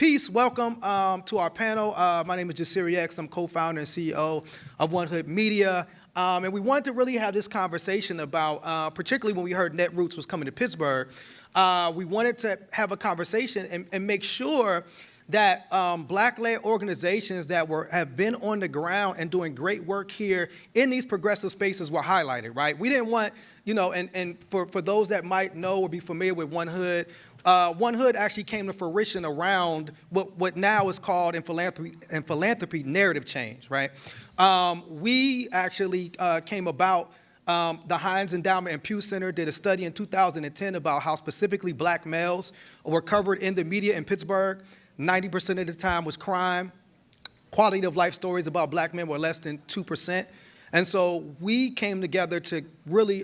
Peace, welcome to our panel. My name is Jasiri X. I'm co-founder and CEO of One Hood Media. And we wanted to really have this conversation about, particularly when we heard Netroots was coming to Pittsburgh, we wanted to have a conversation and make sure that Black-led organizations that have been on the ground and doing great work here in these progressive spaces were highlighted, right? We didn't want, and for those that might know or be familiar with One Hood, One Hood actually came to fruition around what now is called in philanthropy narrative change, right? We actually came about, the Heinz Endowment and Pew Center did a study in 2010 about how specifically Black males were covered in the media in Pittsburgh. 90% of the time was crime. Quality of life stories about Black men were less than 2%. And so we came together to really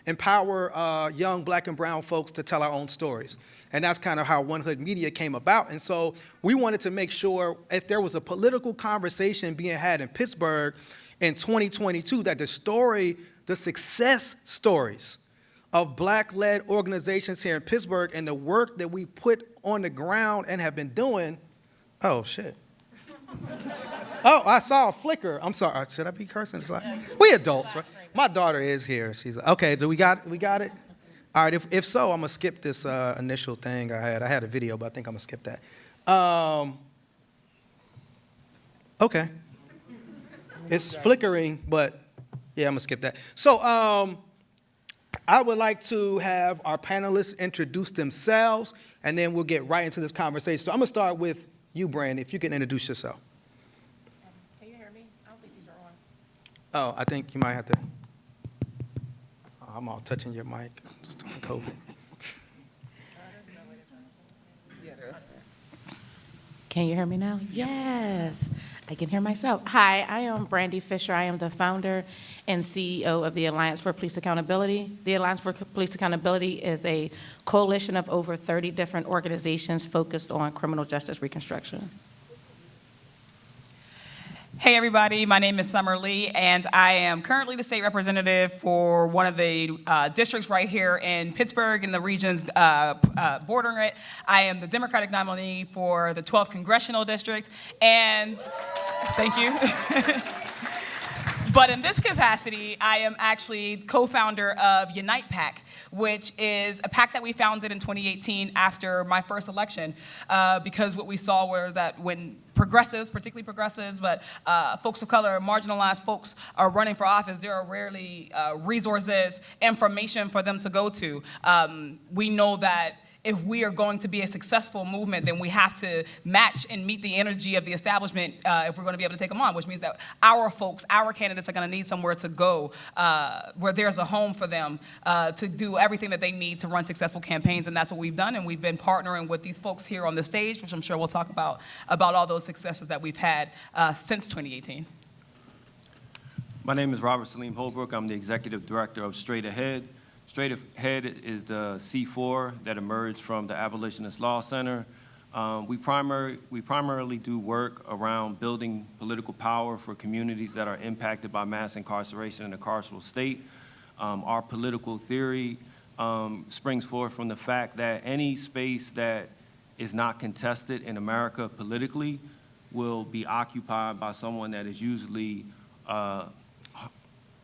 empower young Black and brown folks to tell our own stories. And that's kind of how One Hood Media came about. And so we wanted to make sure if there was a political conversation being had in Pittsburgh in 2022, that the success stories of Black-led organizations here in Pittsburgh and the work that we put on the ground and have been doing, oh, shit. Oh, I saw a flicker. I'm sorry. Should I be cursing? We adults, right? My daughter is here. She's okay. Do we got it? All right. If so, I'm gonna skip this initial thing I had. I had a video, but I think I'm gonna skip that. Okay. It's flickering, but yeah, I'm gonna skip that. So I would like to have our panelists introduce themselves, and then we'll get right into this conversation. So I'm gonna start with you, Brandon, if you can introduce yourself. Can you hear me? I don't think these are on. Oh, I think you might have to. Oh, I'm all touching your mic. Just doing COVID. Can you hear me now? Yes, I can hear myself. Hi, I am Brandy Fisher. I am the founder and CEO of the Alliance for Police Accountability. The Alliance for Police Accountability is a coalition of over 30 different organizations focused on criminal justice reconstruction. Hey everybody, my name is Summer Lee, and I am currently the state representative for one of the districts right here in Pittsburgh and the regions bordering it. I am the Democratic nominee for the 12th Congressional District, and thank you. But in this capacity, I am actually co-founder of Unite PAC, which is a PAC that we founded in 2018 after my first election, because what we saw were that when progressives, particularly progressives, but folks of color, marginalized folks are running for office, there are rarely resources, information for them to go to. We know that if we are going to be a successful movement, then we have to match and meet the energy of the establishment if we're going to be able to take them on, which means that our folks, our candidates are going to need somewhere to go where there's a home for them to do everything that they need to run successful campaigns, and that's what we've done, and we've been partnering with these folks here on the stage, which I'm sure we'll talk about all those successes that we've had since 2018. My name is Robert Salim Holbrook. I'm the executive director of Straight Ahead. Straight Ahead is the C4 that emerged from the Abolitionist Law Center. We primarily do work around building political power for communities that are impacted by mass incarceration in the carceral state. Our political theory springs forth from the fact that any space that is not contested in America politically will be occupied by someone that is usually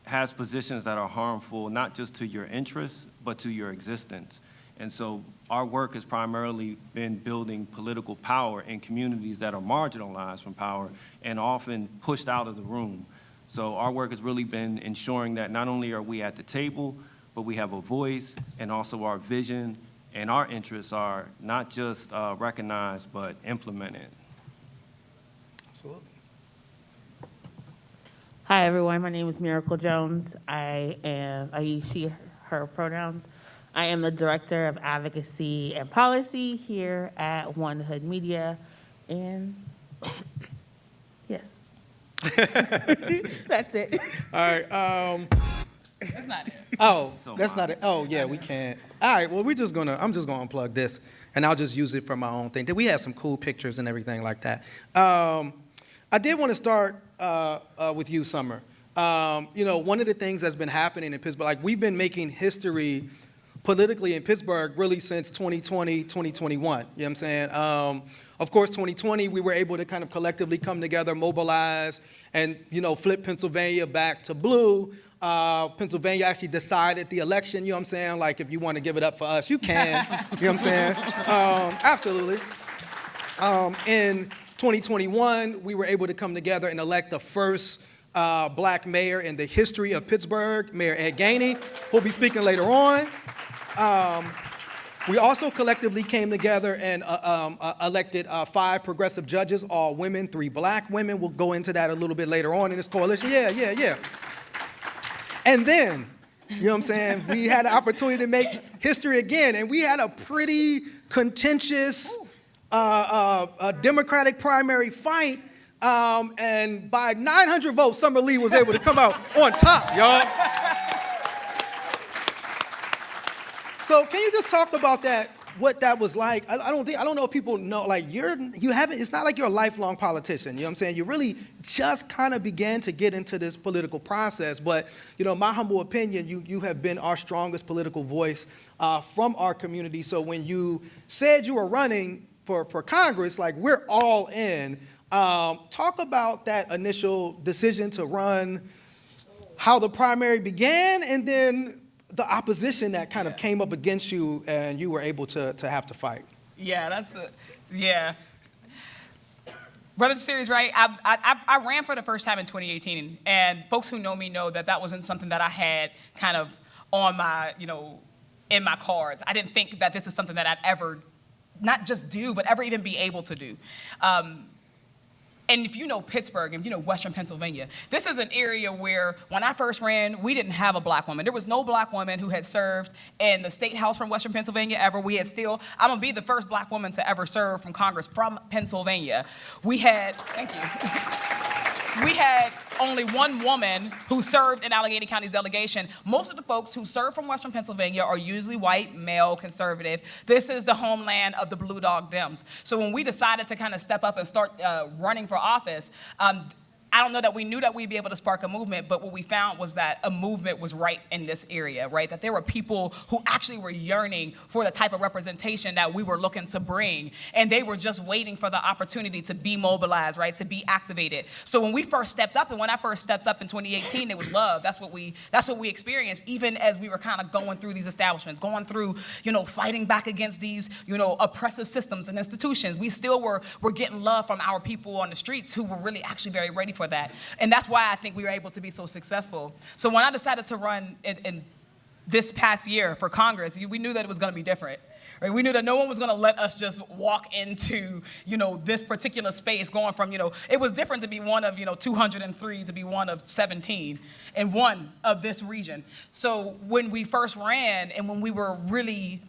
has positions that are harmful, not just to your interests, but to your existence. And so our work has primarily been building political power in communities that are marginalized from power and often pushed out of the room. So our work has really been ensuring that not only are we at the table, but we have a voice, and also our vision and our interests are not just recognized, but implemented. Absolutely. Hi, everyone. My name is Miracle Jones. I use she, her pronouns. I am the Director of Advocacy and Policy here at One Hood Media. And yes, that's it. All right. That's not it. Oh, So that's not it. Oh, yeah, we can't. All right. Well, I'm just gonna unplug this, and I'll just use it for my own thing. We have some cool pictures and everything like that. I did want to start with you, Summer. One of the things that's been happening in Pittsburgh, like we've been making history politically in Pittsburgh really since 2020, 2021. You know what I'm saying? Of course, 2020, we were able to kind of collectively come together, mobilize, and, flip Pennsylvania back to blue. Pennsylvania actually decided the election, you know what I'm saying? Like, if you want to give it up for us, you can. You know what I'm saying? Absolutely. In 2021, we were able to come together and elect the first black mayor in the history of Pittsburgh, Mayor Allegheny, who'll be speaking later on. We also collectively came together and elected 5 progressive judges, all women, 3 black women. We'll go into that a little bit later on in this coalition. Yeah. And then, you know what I'm saying, we had the opportunity to make history again, and we had a pretty contentious Democratic primary fight, and by 900 votes, Summer Lee was able to come out on top, y'all. So can you just talk about that, what that was like? I don't know if people know, like, it's not like you're a lifelong politician, you know what I'm saying? You really just kind of began to get into this political process, but, my humble opinion, you have been our strongest political voice from our community. So when you said you were running for Congress, like, we're all in. Talk about that initial decision to run, how the primary began, and then the opposition that kind of came up against you and you were able to have to fight. Yeah, Brother Series, right? I ran for the first time in 2018, and folks who know me know that wasn't something that I had kind of on my, in my cards. I didn't think that this is something that I'd ever not just do, but ever even be able to do. And if you know Pittsburgh, and if you know Western Pennsylvania, this is an area where when I first ran, we didn't have a black woman. There was no black woman who had served in the state house from Western Pennsylvania ever. I'm gonna be the first black woman to ever serve from Congress from Pennsylvania. Thank you. We had only one woman who served in Allegheny County's delegation. Most of the folks who serve from Western Pennsylvania are usually white, male, conservative. This is the homeland of the Blue Dog Dems. So when we decided to kind of step up and start running for office, I don't know that we knew that we'd be able to spark a movement, but what we found was that a movement was right in this area, right? That there were people who actually were yearning for the type of representation that we were looking to bring, and they were just waiting for the opportunity to be mobilized, right? To be activated. So when we first stepped up, and when I first stepped up in 2018, it was love. That's what we experienced, even as we were kind of going through these establishments, going through, fighting back against these, oppressive systems and institutions. We still were getting love from our people on the streets who were really actually very ready for that. And that's why I think we were able to be so successful. So when I decided to run in this past year for Congress, we knew that it was going to be different. Right? We knew that no one was going to let us just walk into, this particular space going from, it was different to be one of, 203 to be one of 17 and one of this region. So when we first ran and when we were really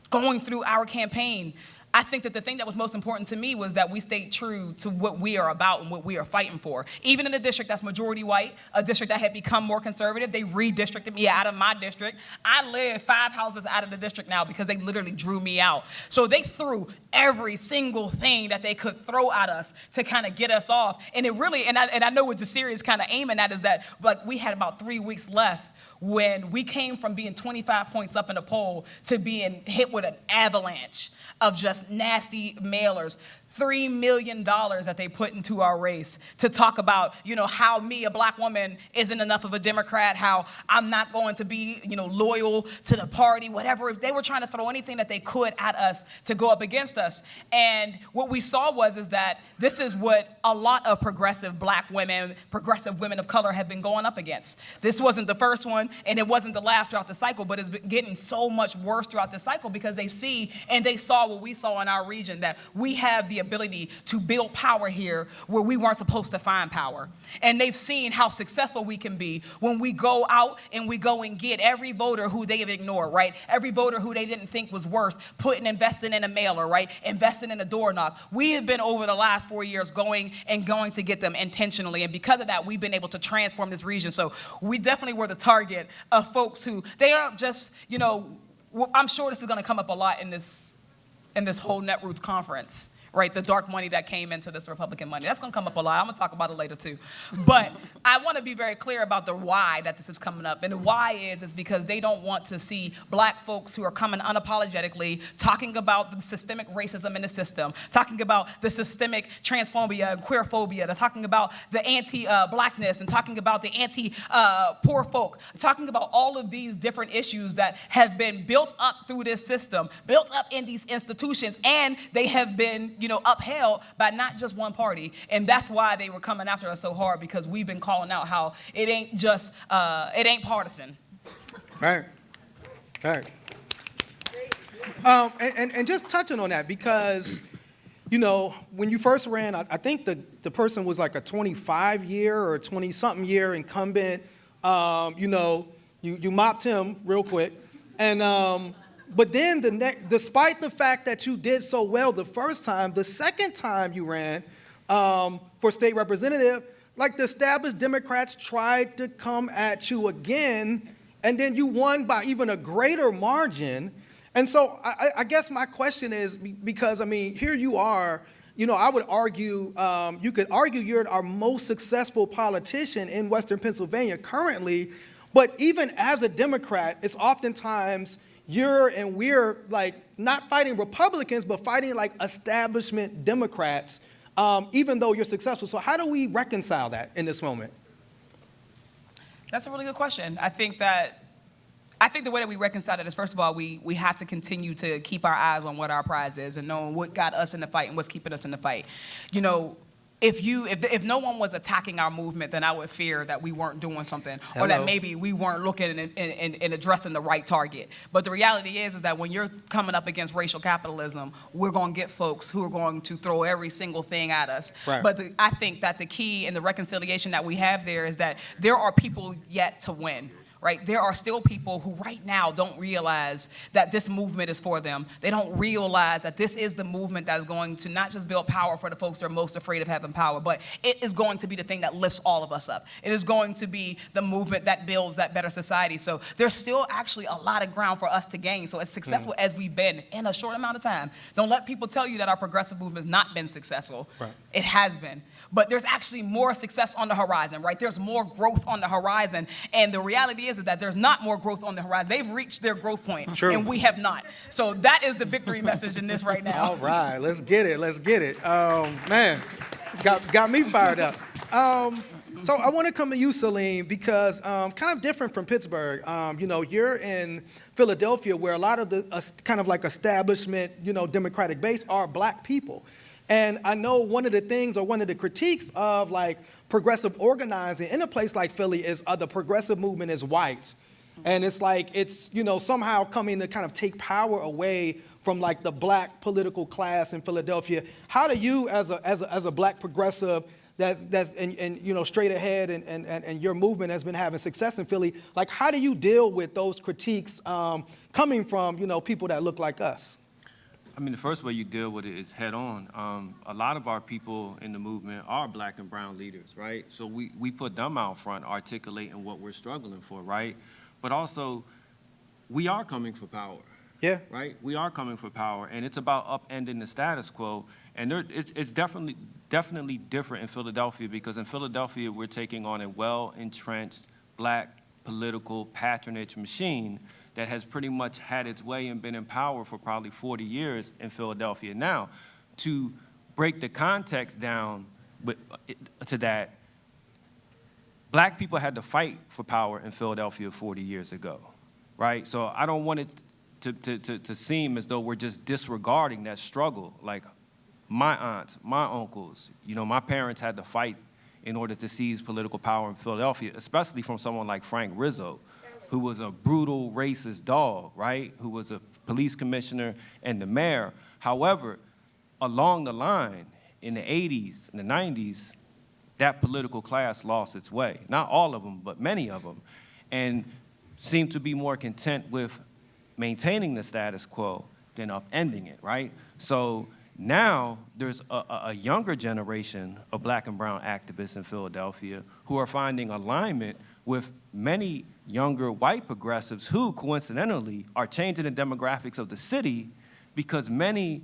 going through our campaign, I think that the thing that was most important to me was that we stayed true to what we are about and what we are fighting for. Even in a district that's majority white, a district that had become more conservative, they redistricted me out of my district. I live 5 houses out of the district now because they literally drew me out. So they threw every single thing that they could throw at us to kind of get us off. And it really, and I know what Jasiri is kind of aiming at is that, like, we had about 3 weeks left when we came from being 25 points up in the poll to being hit with an avalanche of just nasty mailers. $3 million that they put into our race to talk about, how me, a black woman, isn't enough of a Democrat, how I'm not going to be, loyal to the party, whatever. If they were trying to throw anything that they could at us to go up against us. And what we saw is that this is what a lot of progressive black women, progressive women of color have been going up against. This wasn't the first one, and it wasn't the last throughout the cycle, but it's been getting so much worse throughout the cycle because they see and they saw what we saw in our region, that we have the ability to build power here where we weren't supposed to find power. And they've seen how successful we can be when we go out and we go and get every voter who they have ignored, right? Every voter who they didn't think was worth investing in a mailer, right? Investing in a door knock. We have been over the last 4 years going to get them intentionally. And because of that, we've been able to transform this region. So we definitely were the target of folks who, they aren't just, I'm sure this is going to come up a lot in this whole Netroots conference. right? The dark money that came into this Republican money. That's going to come up a lot. I'm going to talk about it later too. But I want to be very clear about the why that this is coming up. And the why is because they don't want to see black folks who are coming unapologetically talking about the systemic racism in the system, talking about the systemic transphobia and queerphobia, they're talking about the anti-blackness and talking about the anti-poor folk, talking about all of these different issues that have been built up through this system, built up in these institutions, and they have been, upheld by not just one party. And that's why they were coming after us so hard, because we've been calling out how it ain't just, it ain't partisan. Right. And just touching on that, because, when you first ran, I think the person was like a 25-year or 20-something year incumbent. You mopped him real quick. And but then despite the fact that you did so well the first time, the second time you ran for state representative, like the established Democrats tried to come at you again, and then you won by even a greater margin. And so I guess my question is, because, here you are, I would argue, you could argue you're our most successful politician in Western Pennsylvania currently, but even as a Democrat, it's oftentimes we're like not fighting Republicans, but fighting like establishment Democrats, even though you're successful. So how do we reconcile that in this moment? That's a really good question. I think the way that we reconcile it is, first of all, we have to continue to keep our eyes on what our prize is and knowing what got us in the fight and what's keeping us in the fight. If no one was attacking our movement, then I would fear that we weren't doing something, or that maybe we weren't looking and addressing the right target. But the reality is that when you're coming up against racial capitalism, we're going to get folks who are going to throw every single thing at us. Right. But I think that the key and the reconciliation that we have there is that there are people yet to win. Right? There are still people who right now don't realize that this movement is for them. They don't realize that this is the movement that is going to not just build power for the folks that are most afraid of having power, but it is going to be the thing that lifts all of us up. It is going to be the movement that builds that better society. So there's still actually a lot of ground for us to gain. So as successful as we've been in a short amount of time, don't let people tell you that our progressive movement has not been successful. Right. It has been. But there's actually more success on the horizon, right? There's more growth on the horizon. And the reality is that there's not more growth on the horizon. They've reached their growth point, True. and we have not. So that is the victory message in this right now. All right, let's get it. Man, got me fired up. So I want to come to you, Salim, because kind of different from Pittsburgh. You're in Philadelphia, where a lot of the kind of like establishment, Democratic base are black people. And I know one of the things, or one of the critiques of like progressive organizing in a place like Philly is the progressive movement is white. And it's like it's, somehow coming to kind of take power away from like the black political class in Philadelphia. How do you, as a black progressive that's and straight ahead and your movement has been having success in Philly, like how do you deal with those critiques coming from, people that look like us? The first way you deal with it is head on. A lot of our people in the movement are black and brown leaders, right? So we put them out front articulating what we're struggling for, right? But also, we are coming for power. Yeah. Right? We are coming for power, and it's about upending the status quo. And it's definitely different in Philadelphia, because in Philadelphia, we're taking on a well-entrenched black political patronage machine that has pretty much had its way and been in power for probably 40 years in Philadelphia. Now, to break the context down to that, black people had to fight for power in Philadelphia 40 years ago, right? So I don't want it to seem as though we're just disregarding that struggle. Like my aunts, my uncles, my parents had to fight in order to seize political power in Philadelphia, especially from someone like Frank Rizzo, who was a brutal racist dog, right? Who was a police commissioner and the mayor. However, along the line, in the 80s and the 90s, that political class lost its way. Not all of them, but many of them, and seemed to be more content with maintaining the status quo than upending it, right? So now there's a younger generation of black and brown activists in Philadelphia who are finding alignment with many younger white progressives who, coincidentally, are changing the demographics of the city, because many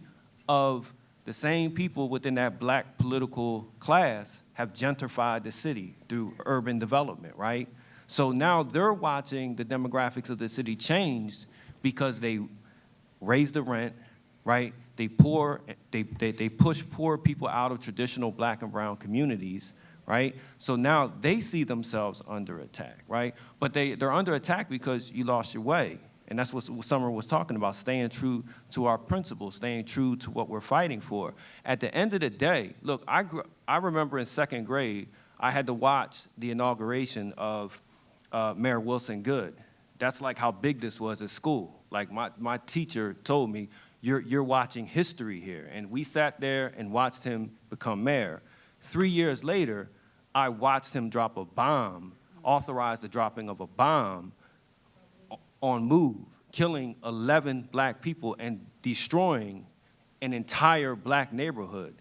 of the same people within that black political class have gentrified the city through urban development, right? So now they're watching the demographics of the city change because they raise the rent, right? They push poor people out of traditional black and brown communities, right? So now they see themselves under attack, right? But they're under attack because you lost your way. And that's what Summer was talking about, staying true to our principles, staying true to what we're fighting for. At the end of the day, look, I remember in second grade, I had to watch the inauguration of Mayor Wilson Goode. That's like how big this was at school. Like my teacher told me, you're watching history here. And we sat there and watched him become mayor. 3 years later, I watched him drop a bomb, authorize the dropping of a bomb on Move, killing 11 black people and destroying an entire black neighborhood.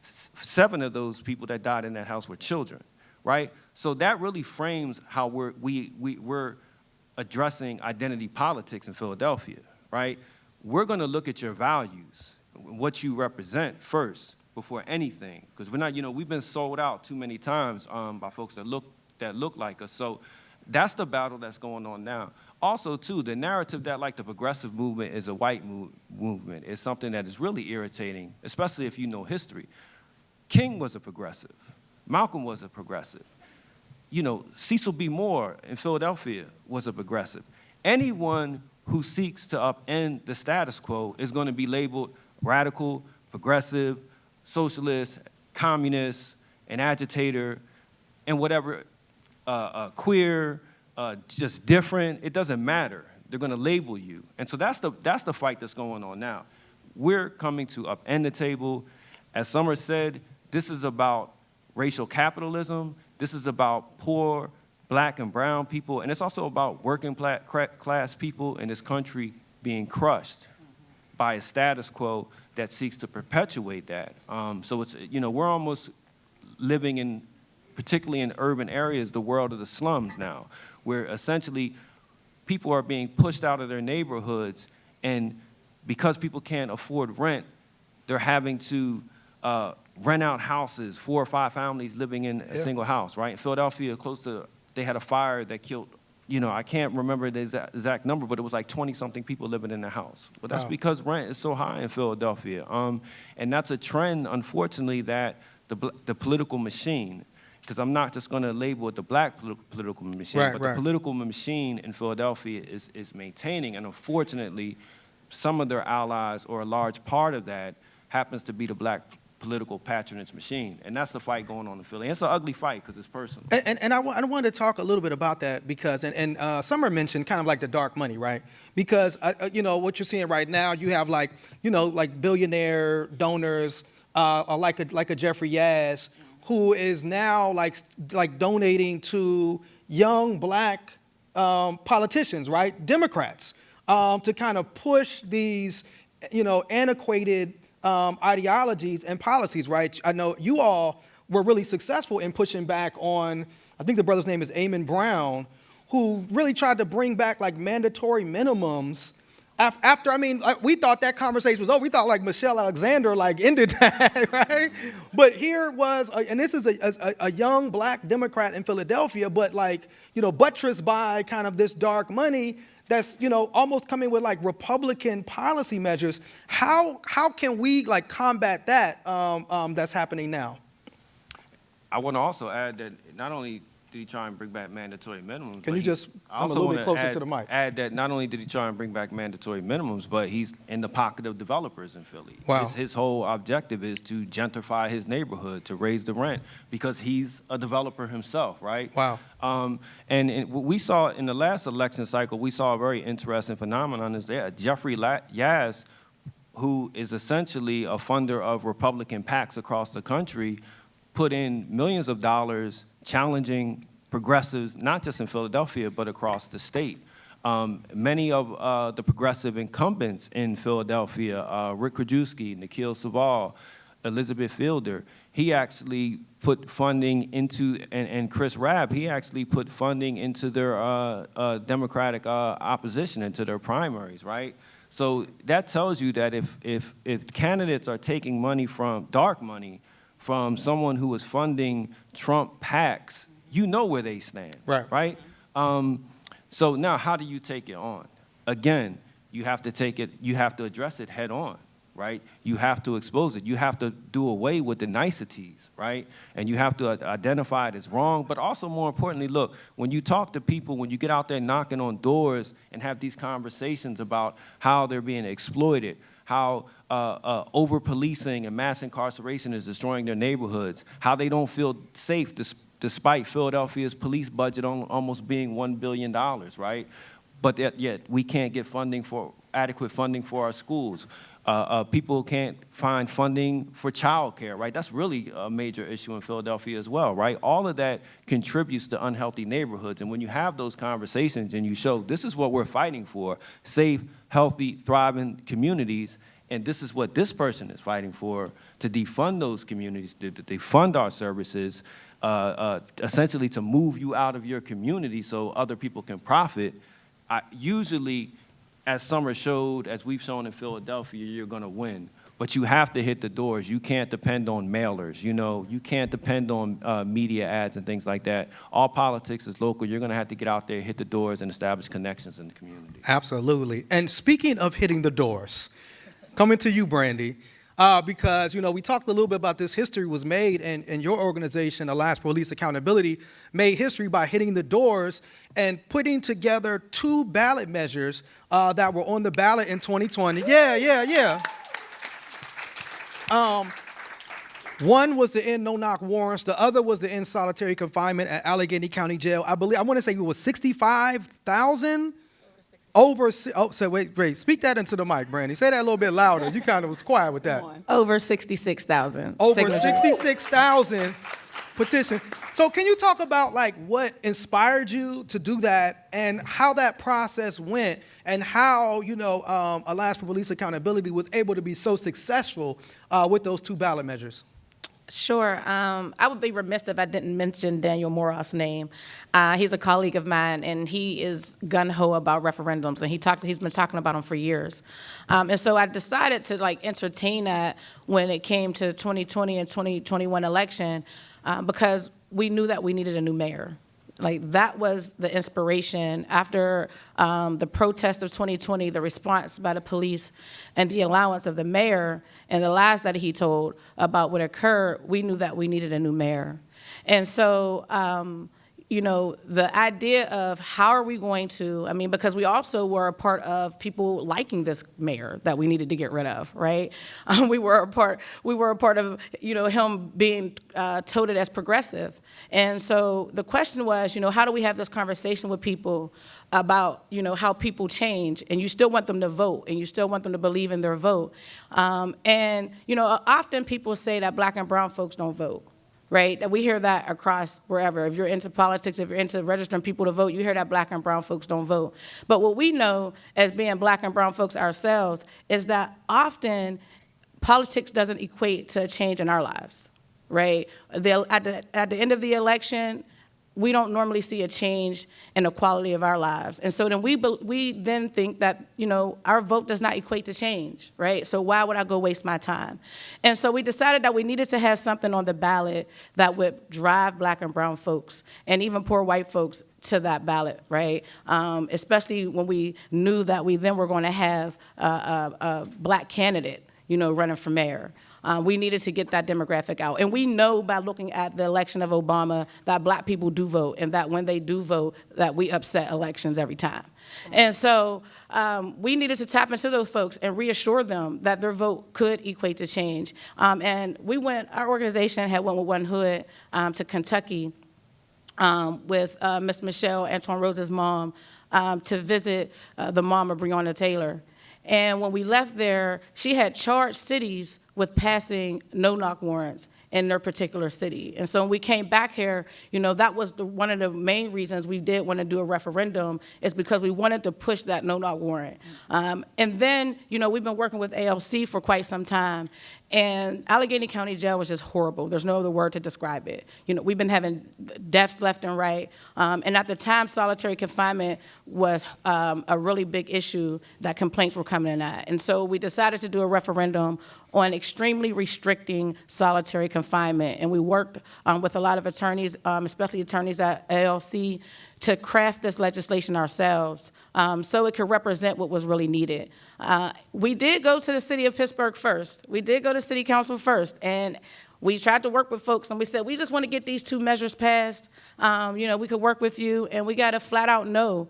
7 of those people that died in that house were children, right? So that really frames how we're addressing identity politics in Philadelphia, right? We're gonna look at your values, what you represent first before anything, because we're not, we've been sold out too many times by folks that look like us. So that's the battle that's going on now. Also, too, the narrative that like the progressive movement is a white movement is something that is really irritating, especially if you know history. King was a progressive. Malcolm was a progressive. Cecil B. Moore in Philadelphia was a progressive. Anyone who seeks to upend the status quo is going to be labeled radical, progressive, socialist, communist, an agitator, and whatever, queer, just different. It doesn't matter. They're going to label you. And so that's the fight that's going on now. We're coming to upend the table. As Summer said, this is about racial capitalism. This is about poor black and brown people. And it's also about working class people in this country being crushed by a status quo that seeks to perpetuate that. So it's, we're almost living in, particularly in urban areas, the world of the slums now, where essentially people are being pushed out of their neighborhoods, and because people can't afford rent, they're having to rent out houses, 4 or 5 families living in a single house, right? In Philadelphia, they had a fire that killed, I can't remember the exact number, but it was like 20-something people living in the house. But that's because rent is so high in Philadelphia. And that's a trend, unfortunately, that the political machine, because I'm not just going to label it the black political machine, but the political machine in Philadelphia is maintaining. And unfortunately, some of their allies, or a large part of that, happens to be the black political patronage machine. And that's the fight going on in Philly. And it's an ugly fight because it's personal. And I wanted to talk a little bit about that because, Summer mentioned kind of like the dark money, right? Because, what you're seeing right now, you have like billionaire donors, like a Jeffrey Yaz, who is now like donating to young black politicians, right? Democrats, to kind of push these, antiquated ideologies and policies, right? I know you all were really successful in pushing back on, I think the brother's name is Eamon Brown, who really tried to bring back like mandatory minimums after, we thought that conversation was over. We thought like Michelle Alexander ended that, right? But here was, and this is a young black Democrat in Philadelphia, but buttressed by kind of this dark money that's, almost coming with like Republican policy measures. How can we combat that that's happening now? I want to also add that not only did he try and bring back mandatory minimums. Can you just come a little bit closer to the mic? Add that not only did he try and bring back mandatory minimums, but he's in the pocket of developers in Philly. Wow. His whole objective is to gentrify his neighborhood, to raise the rent, because he's a developer himself, right? Wow. And what we saw in the last election cycle, we saw a very interesting phenomenon is that Jeffrey Yaz, who is essentially a funder of Republican PACs across the country, put in millions of dollars challenging progressives, not just in Philadelphia, but across the state. Many of the progressive incumbents in Philadelphia, Rick Krajewski, Nikhil Saval, Elizabeth Fielder, he actually put funding into, and Chris Rabb, he actually put funding into their Democratic opposition, into their primaries, right? So that tells you that if candidates are taking money from, dark money, from someone who is funding Trump PACs, you know where they stand, right? So now how do you take it on? Again, you have to address it head on, right? You have to expose it. You have to do away with the niceties, right? And you have to identify it as wrong, but also more importantly, look, when you talk to people, when you get out there knocking on doors and have these conversations about how they're being exploited, how over-policing and mass incarceration is destroying their neighborhoods, how they don't feel safe despite Philadelphia's police budget almost being $1 billion, right? But yet we can't get adequate funding for our schools. People can't find funding for childcare, right? That's really a major issue in Philadelphia as well, right? All of that contributes to unhealthy neighborhoods. And when you have those conversations and you show this is what we're fighting for, safe, healthy, thriving communities, and this is what this person is fighting for, to defund those communities, to defund our services, essentially to move you out of your community so other people can profit. Usually, as Summer showed, as we've shown in Philadelphia, you're going to win. But you have to hit the doors. You can't depend on mailers. You know, you can't depend on media ads and things like that. All politics is local. You're going to have to get out there, hit the doors, and establish connections in the community. Absolutely. And speaking of hitting the doors, coming to you, Brandy, because, you know, we talked a little bit about this. History was made, and your organization, Alliance for Police Accountability, made history by hitting the doors and putting together 2 ballot measures that were on the ballot in 2020. Yeah. One was to end no-knock warrants. The other was to end solitary confinement at Allegheny County Jail. I want to say it was 65,000. Wait, speak that into the mic, Brandy. Say that a little bit louder. You kind of was quiet with that. Over 66,000. Over 66,000 petitions. So can you talk about like what inspired you to do that and how that process went and how, you know, Alliance for Police Accountability was able to be so successful with those 2 ballot measures? Sure. I would be remiss if I didn't mention Daniel Moroff's name. He's a colleague of mine, and he is gung-ho about referendums, and he's been talking about them for years. And so I decided to like entertain that when it came to 2020 and 2021 election because we knew that we needed a new mayor. Like that was the inspiration after the protest of 2020, the response by the police and the allowance of the mayor and the lies that he told about what occurred, we knew that we needed a new mayor. And so, you know, the idea of how are we going to, I mean, because we also were a part of people liking this mayor that we needed to get rid of, right? We were a part of, you know, him being touted as progressive. And so the question was, you know, how do we have this conversation with people about, you know, how people change, and you still want them to vote, and you still want them to believe in their vote. And, you know, often people say that Black and brown folks don't vote. Right? That we hear that across wherever. If you're into politics, if you're into registering people to vote, you hear that Black and brown folks don't vote. But what we know as being Black and brown folks ourselves is that often politics doesn't equate to a change in our lives, right? At the end of the election, we don't normally see a change in the quality of our lives. And so then we then think that, you know, our vote does not equate to change, right? So why would I go waste my time? And so we decided that we needed to have something on the ballot that would drive Black and brown folks and even poor white folks to that ballot, right? Especially when we knew that we then were going to have a Black candidate, you know, running for mayor. We needed to get that demographic out. And we know by looking at the election of Obama that Black people do vote, and that when they do vote, that we upset elections every time. And so we needed to tap into those folks and reassure them that their vote could equate to change. And our organization had went with One Hood to Kentucky with Miss Michelle Antoine Rose's mom to visit the mom of Breonna Taylor. And when we left there, she had charged cities with passing no-knock warrants in their particular city. And so when we came back here, that was one of the main reasons we did want to do a referendum, is because we wanted to push that no-knock warrant. And then, we've been working with ALC for quite some time, and Allegheny County Jail was just horrible. There's no other word to describe it. We've been having deaths left and right. And at the time, solitary confinement was a really big issue that complaints were coming in at. And so we decided to do a referendum on extremely restricting solitary confinement. And we worked with a lot of attorneys, especially attorneys at ALC, to craft this legislation ourselves so it could represent what was really needed. We did go to the city of Pittsburgh first. We did go to city council first, and we tried to work with folks, and we said, we just want to get these 2 measures passed. We could work with you, and we got a flat-out no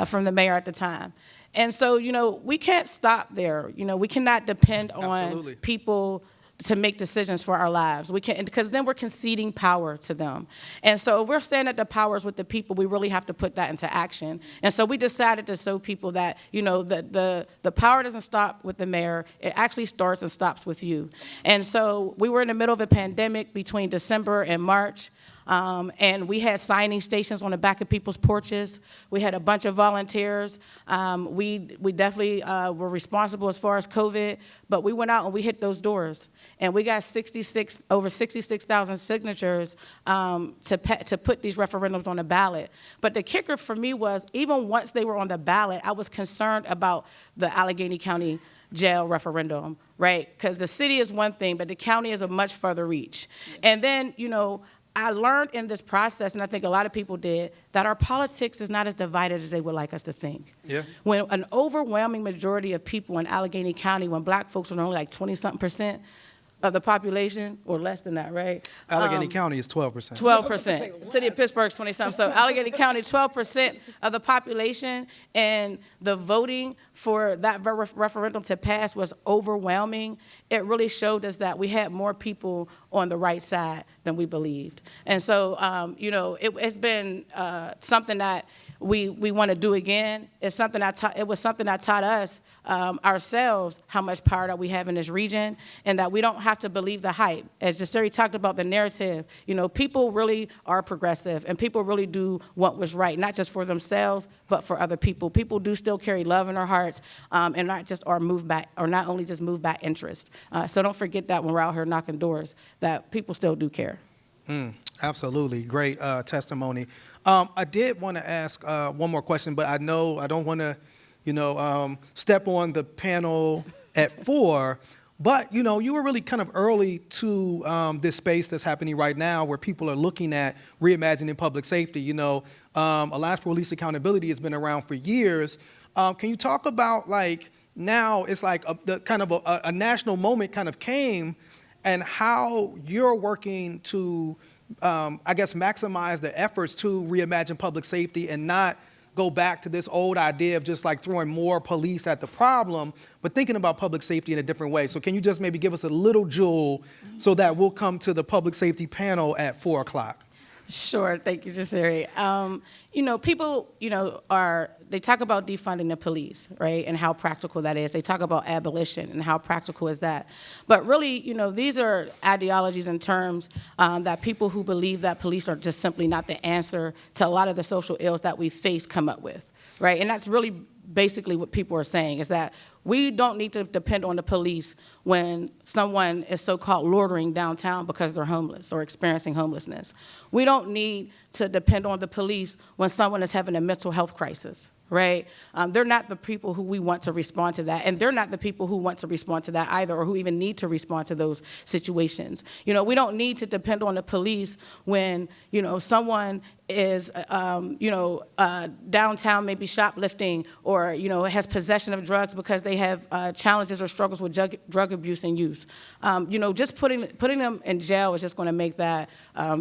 from the mayor at the time. And so, we can't stop there. We cannot depend on people to make decisions for our lives. We can't, because then we're conceding power to them. And so if we're saying that the power is with the people, we really have to put that into action. And so we decided to show people that, the power doesn't stop with the mayor. It actually starts and stops with you. And so we were in the middle of a pandemic between December and March. And we had signing stations on the back of people's porches. We had a bunch of volunteers. We definitely were responsible as far as COVID, but we went out and we hit those doors. And we got over 66,000 signatures to put these referendums on the ballot. But the kicker for me was, even once they were on the ballot, I was concerned about the Allegheny County Jail referendum, right? Because the city is one thing, but the county is a much further reach. And then, I learned in this process, and I think a lot of people did, that our politics is not as divided as they would like us to think. Yeah. When an overwhelming majority of people in Allegheny County, when black folks are only like 20-something% of the population, or less than that, right? Allegheny County is 12%. 12%. City of Pittsburgh's 20-something. So Allegheny County, 12% of the population, and the voting for that referendum to pass was overwhelming. It really showed us that we had more people on the right side than we believed. And so, it's been something that we want to do again. It was something that taught us ourselves how much power that we have in this region, and that we don't have to believe the hype. As Jasiri talked about the narrative, people really are progressive, and people really do want what's right, not just for themselves, but for other people. People do still carry love in their hearts, and not only just move back interest. So don't forget that when we're out here knocking doors, that people still do care. Absolutely. Great testimony. I did want to ask one more question, but I know I don't want to, step on the panel at 4. But, you were really kind of early to this space that's happening right now, where people are looking at reimagining public safety. Alliance for Police Accountability has been around for years. Can you talk about, now it's like a national moment kind of came, and how you're working to, maximize the efforts to reimagine public safety and not go back to this old idea of just throwing more police at the problem, but thinking about public safety in a different way. So can you just maybe give us a little jewel so that we'll come to the public safety panel at 4 o'clock? Sure, thank you, Jasiri. People, they talk about defunding the police, right, and how practical that is. They talk about abolition and how practical is that. But really, these are ideologies and terms that people who believe that police are just simply not the answer to a lot of the social ills that we face come up with, right? And that's really basically what people are saying, is that we don't need to depend on the police when someone is so-called loitering downtown because they're homeless or experiencing homelessness. We don't need to depend on the police when someone is having a mental health crisis, right? They're not the people who we want to respond to that, and they're not the people who want to respond to that either, or who even need to respond to those situations. We don't need to depend on the police when, someone is, downtown maybe shoplifting, or, has possession of drugs because they have challenges or struggles with drug abuse and use. Just putting them in jail is just going to make that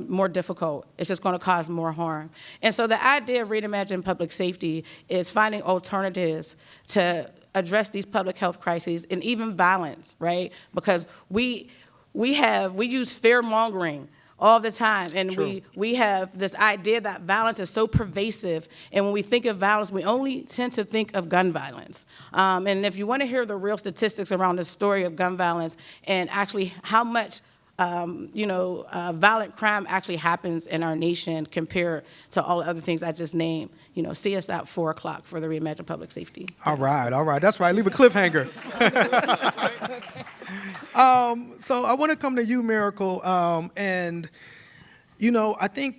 more difficult. It's just going to cause more harm. And so the idea of reimagining public safety is finding alternatives to address these public health crises and even violence, right? Because we use fear-mongering all the time. And True. we have this idea that violence is so pervasive. And when we think of violence, we only tend to think of gun violence. And if you want to hear the real statistics around the story of gun violence and actually how much violent crime actually happens in our nation compared to all the other things I just named, see us at 4 o'clock for the Reimagine Public Safety. All right. That's right. Leave a cliffhanger. So I want to come to you, Miracle. I think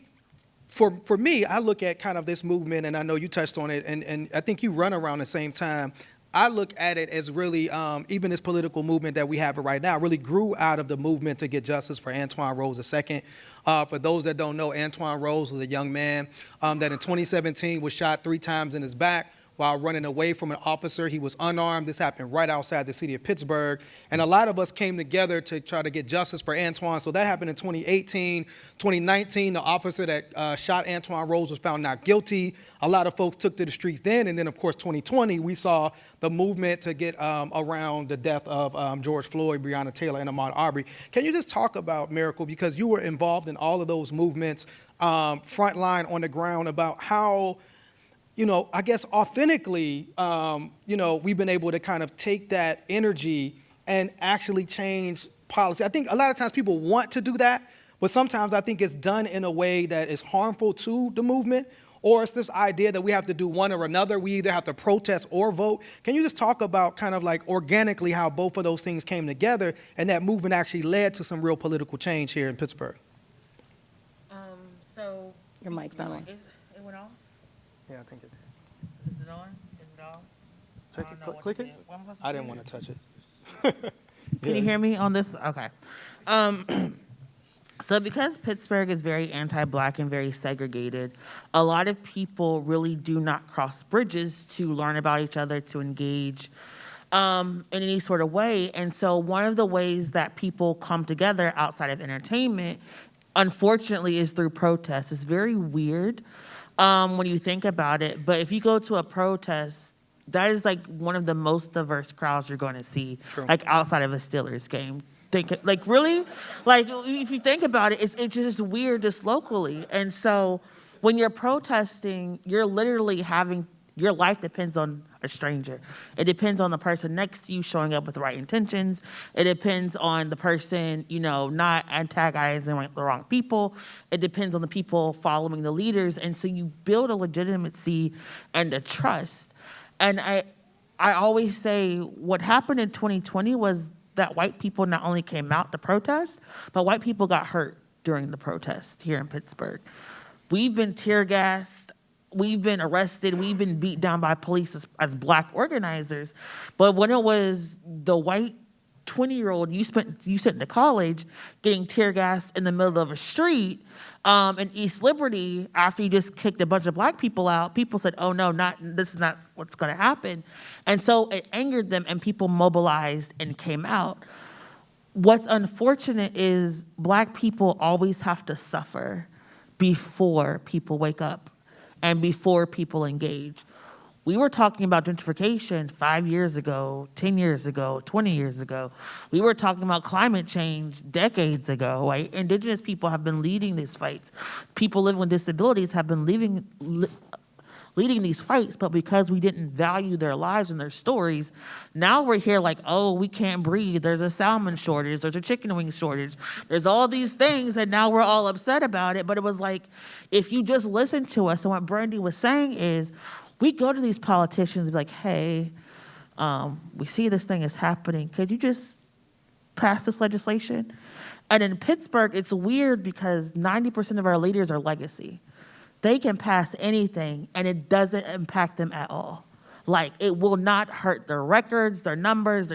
for me, I look at kind of this movement, and I know you touched on it, and I think you run around the same time. I look at it as really, even this political movement that we have right now really grew out of the movement to get justice for Antoine Rose II. For those that don't know, Antoine Rose was a young man that in 2017 was shot 3 times in his back while running away from an officer. He was unarmed. This happened right outside the city of Pittsburgh. And a lot of us came together to try to get justice for Antoine. So that happened in 2018. 2019, the officer that shot Antoine Rose was found not guilty. A lot of folks took to the streets then. And then, of course, 2020, we saw the movement to get around the death of George Floyd, Breonna Taylor, and Ahmaud Arbery. Can you just talk about, Miracle, because you were involved in all of those movements, frontline on the ground, about how, I guess authentically, we've been able to kind of take that energy and actually change policy. I think a lot of times people want to do that, but sometimes I think it's done in a way that is harmful to the movement, or it's this idea that we have to do one or another. We either have to protest or vote. Can you just talk about kind of like organically how both of those things came together and that movement actually led to some real political change here in Pittsburgh? So Your mic's not on. It went on? Yeah, I think it did. Is it on? Is it on? Check don't it, know what click to it. do. What am I supposed I to didn't do? want to touch it. Can you hear me on this? Okay. So because Pittsburgh is very anti-Black and very segregated, a lot of people really do not cross bridges to learn about each other, to engage in any sort of way. And so one of the ways that people come together outside of entertainment, unfortunately, is through protests. It's very weird when you think about it. But if you go to a protest, that is like one of the most diverse crowds you're going to see, True. like outside of a Steelers game. Like really, like if you think about it, it's just weird just locally. And so when you're protesting, you're literally having, your life depends on a stranger. It depends on the person next to you showing up with the right intentions. It depends on the person, not antagonizing the wrong people. It depends on the people following the leaders. And so you build a legitimacy and a trust. And I always say what happened in 2020 was that white people not only came out to protest, but white people got hurt during the protest here in Pittsburgh. We've been tear gassed, we've been arrested, we've been beat down by police as Black organizers. But when it was the white 20-year-old you sent to college getting tear gassed in the middle of a street in East Liberty after you just kicked a bunch of Black people out, people said, oh no, this is not what's gonna happen. And so it angered them and people mobilized and came out. What's unfortunate is Black people always have to suffer before people wake up and before people engage. We were talking about gentrification 5 years ago, 10 years ago, 20 years ago. We were talking about climate change decades ago, right? Indigenous people have been leading these fights. People living with disabilities have been leading these fights, but because we didn't value their lives and their stories, now we're here like, oh, we can't breathe. There's a salmon shortage. There's a chicken wing shortage. There's all these things, and now we're all upset about it. But it was like, if you just listen to us, and what Brandy was saying is, we go to these politicians and be like, hey, we see this thing is happening. Could you just pass this legislation? And in Pittsburgh, it's weird because 90% of our leaders are legacy. They can pass anything, and it doesn't impact them at all. Like, it will not hurt their records, their numbers.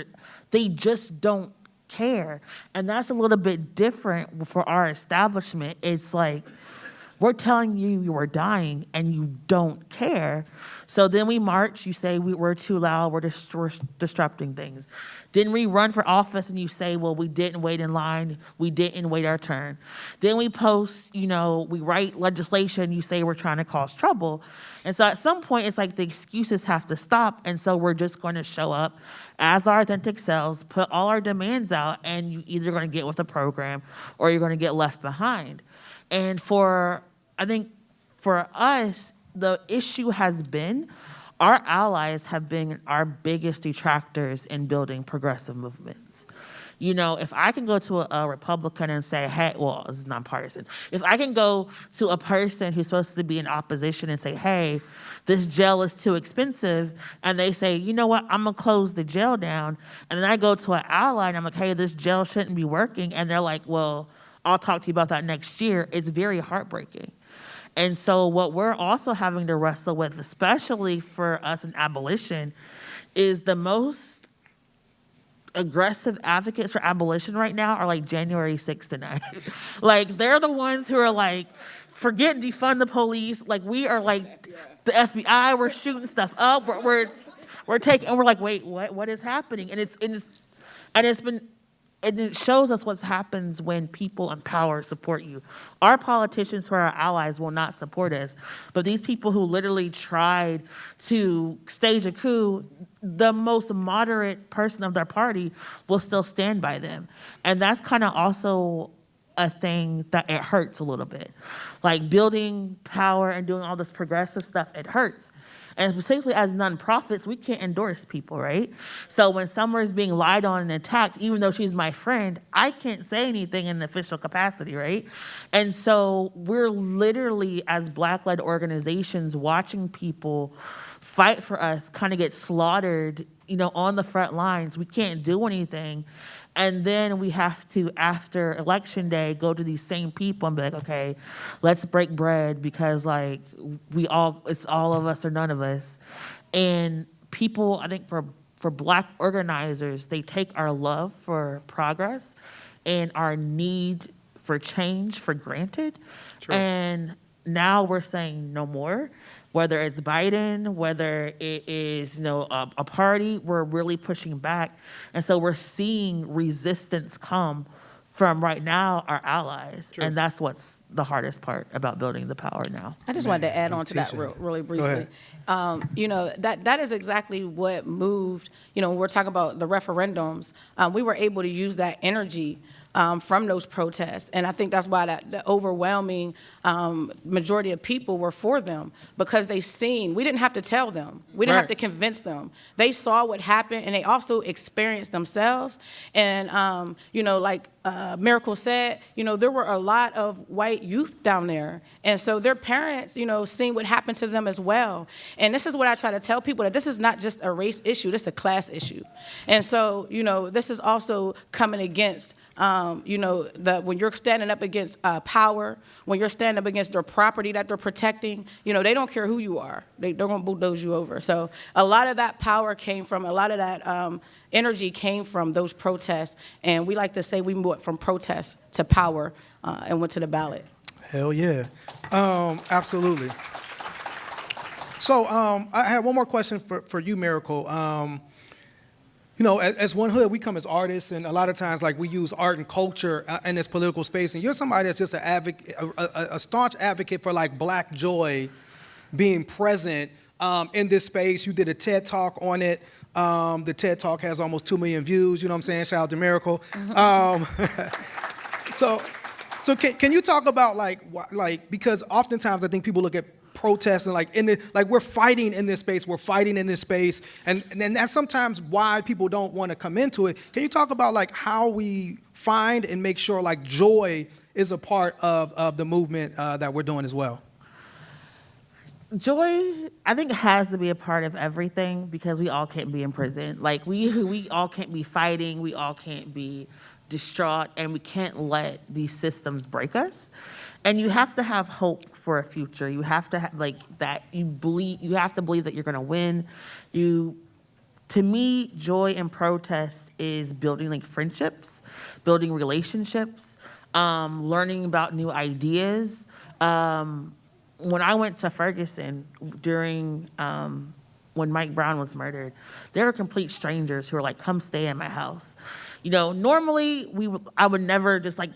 They just don't care. And that's a little bit different for our establishment. It's like, We're telling you you are dying and you don't care. So then we march, you say we're too loud, we're disrupting things. Then we run for office and you say, well, we didn't wait in line, we didn't wait our turn. Then we post, we write legislation, you say we're trying to cause trouble. And so at some point, it's like the excuses have to stop, and so we're just going to show up as our authentic selves, put all our demands out, and you either going to get with the program or you're going to get left behind. And I think for us, the issue has been our allies have been our biggest detractors in building progressive movements. If I can go to a Republican and say, hey, well, it's nonpartisan. If I can go to a person who's supposed to be in opposition and say, hey, this jail is too expensive, and they say, you know what, I'm going to close the jail down, and then I go to an ally and I'm like, hey, this jail shouldn't be working, and they're like, well, I'll talk to you about that next year. It's very heartbreaking. And so what we're also having to wrestle with, especially for us in abolition, is the most aggressive advocates for abolition right now are like January 6th to 9. Like, they're the ones who are like, forget defund the police. Like, we are like the FBI, we're shooting stuff up. We're taking, and we're like, wait, what is happening? And it shows us what happens when people in power support you. Our politicians who are our allies will not support us, but these people who literally tried to stage a coup, the most moderate person of their party will still stand by them. And that's kind of also a thing that it hurts a little bit. Like, building power and doing all this progressive stuff, it hurts. And particularly as nonprofits, we can't endorse people, right? So when Summer is being lied on and attacked, even though she's my friend, I can't say anything in an official capacity, right? And so we're literally, as Black-led organizations, watching people fight for us kind of get slaughtered, on the front lines. We can't do anything. And then we have to, after Election Day, go to these same people and be like, okay, let's break bread because it's all of us or none of us. And people, I think for Black organizers, they take our love for progress and our need for change for granted. True. And now we're saying no more. Whether it's Biden, whether it is a party, we're really pushing back. And so we're seeing resistance come from right now our allies. True. And that's what's the hardest part about building the power now. I just wanted to add on to that really briefly. That is exactly what moved, when we're talking about the referendums, we were able to use that energy from those protests. And I think that's why the overwhelming majority of people were for them, because they seen, we didn't have to tell them. We didn't have to convince them. They saw what happened, and they also experienced themselves. And, like Miracle said, there were a lot of white youth down there. And so their parents, seen what happened to them as well. And this is what I try to tell people, that this is not just a race issue, this is a class issue. And so, this is also coming against when you're standing up against power, when you're standing up against their property that they're protecting, they don't care who you are. They're going to bulldoze you over. So a lot of that power came from, a lot of that energy came from those protests. And we like to say we went from protest to power and went to the ballot. Hell yeah. Absolutely. So I have one more question for you, Miracle. As One Hood, we come as artists, and a lot of times, we use art and culture in this political space, and you're somebody that's just an advocate, a staunch advocate for, Black joy being present in this space. You did a TED Talk on it. The TED Talk has almost 2 million views, you know what I'm saying? Shout out to Miracle. So can you talk about, because oftentimes I think people look at protests and we're fighting in this space, and that's sometimes why people don't want to come into it. Can you talk about how we find and make sure joy is a part of the movement that we're doing as well? Joy, I think, has to be a part of everything, because we all can't be in prison. We all can't be fighting, we all can't be distraught, and we can't let these systems break us. And you have to have hope for a future. You have to have that you have to believe that you're going to win. To me, joy in protest is building friendships, building relationships, learning about new ideas, When I went to Ferguson during when Mike Brown was murdered, there were complete strangers who were like, "Come stay in my house." You know, normally I would never just like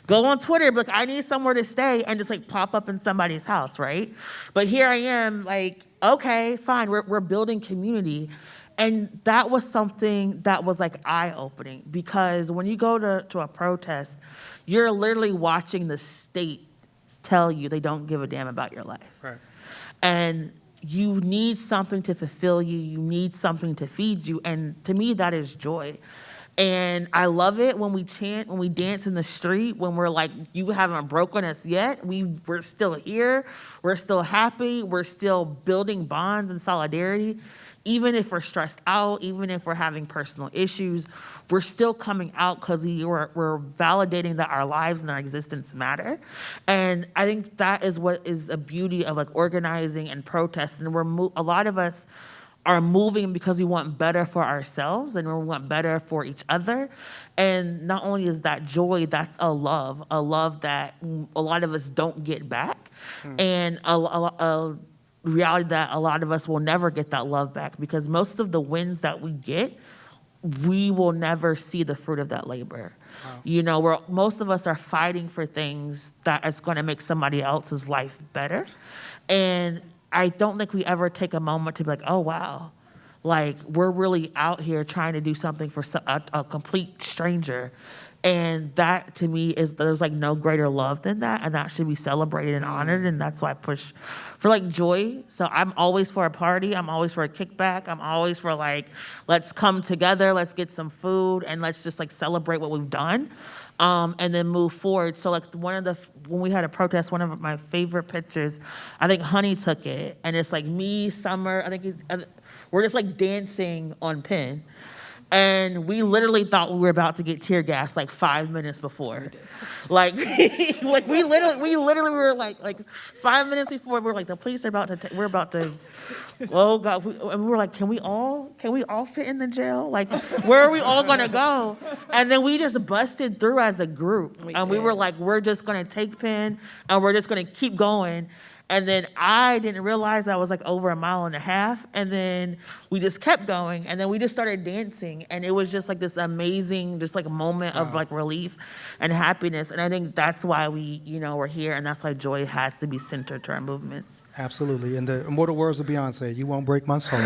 go on Twitter and be like, "I need somewhere to stay," and just like pop up in somebody's house, right? But here I am, like, okay, fine, we're building community. And that was something that was like eye-opening, because when you go to a protest, you're literally watching the state tell you they don't give a damn about your life. Right. And you need something to fulfill you. You need something to feed you. And to me, that is joy. And I love it when we chant, when we dance in the street, when we're like, you haven't broken us yet. We're still here. We're still happy. We're still building bonds and solidarity. Even if we're stressed out, even if we're having personal issues, we're still coming out because we're validating that our lives and our existence matter. And I think that is what is a beauty of like organizing and protesting. A lot of us are moving because we want better for ourselves and we want better for each other. And not only is that joy, that's a love that a lot of us don't get back. And a reality that a lot of us will never get that love back, because most of the wins that we get, we will never see the fruit of that labor. Wow. You know, most of us are fighting for things that is going to make somebody else's life better. And I don't think we ever take a moment to be like, oh, wow, like we're really out here trying to do something for a complete stranger. And that, to me, there's like no greater love than that, and that should be celebrated and honored, and that's why I push for like joy. So I'm always for a party, I'm always for a kickback, I'm always for like, let's come together, let's get some food, and let's just like celebrate what we've done, and then move forward. So like when we had a protest, one of my favorite pictures, I think Honey took it, and it's like me, Summer, we're just like dancing on Penn. And we literally thought we were about to get tear gassed like 5 minutes before. Like, like we literally were like 5 minutes before, we were like, the police are about to, we're about to, oh God. And we were like, can we all fit in the jail? Like, where are we all gonna go? And then we just busted through as a group. We were like, we're just gonna take Penn and we're just gonna keep going. And then I didn't realize I was like over 1.5 miles. And then we just kept going. And then we just started dancing. And it was just like this amazing, just like a moment of like relief and happiness. And I think that's why we're here. And that's why joy has to be centered to our movements. Absolutely. In the immortal words of Beyonce, you won't break my soul.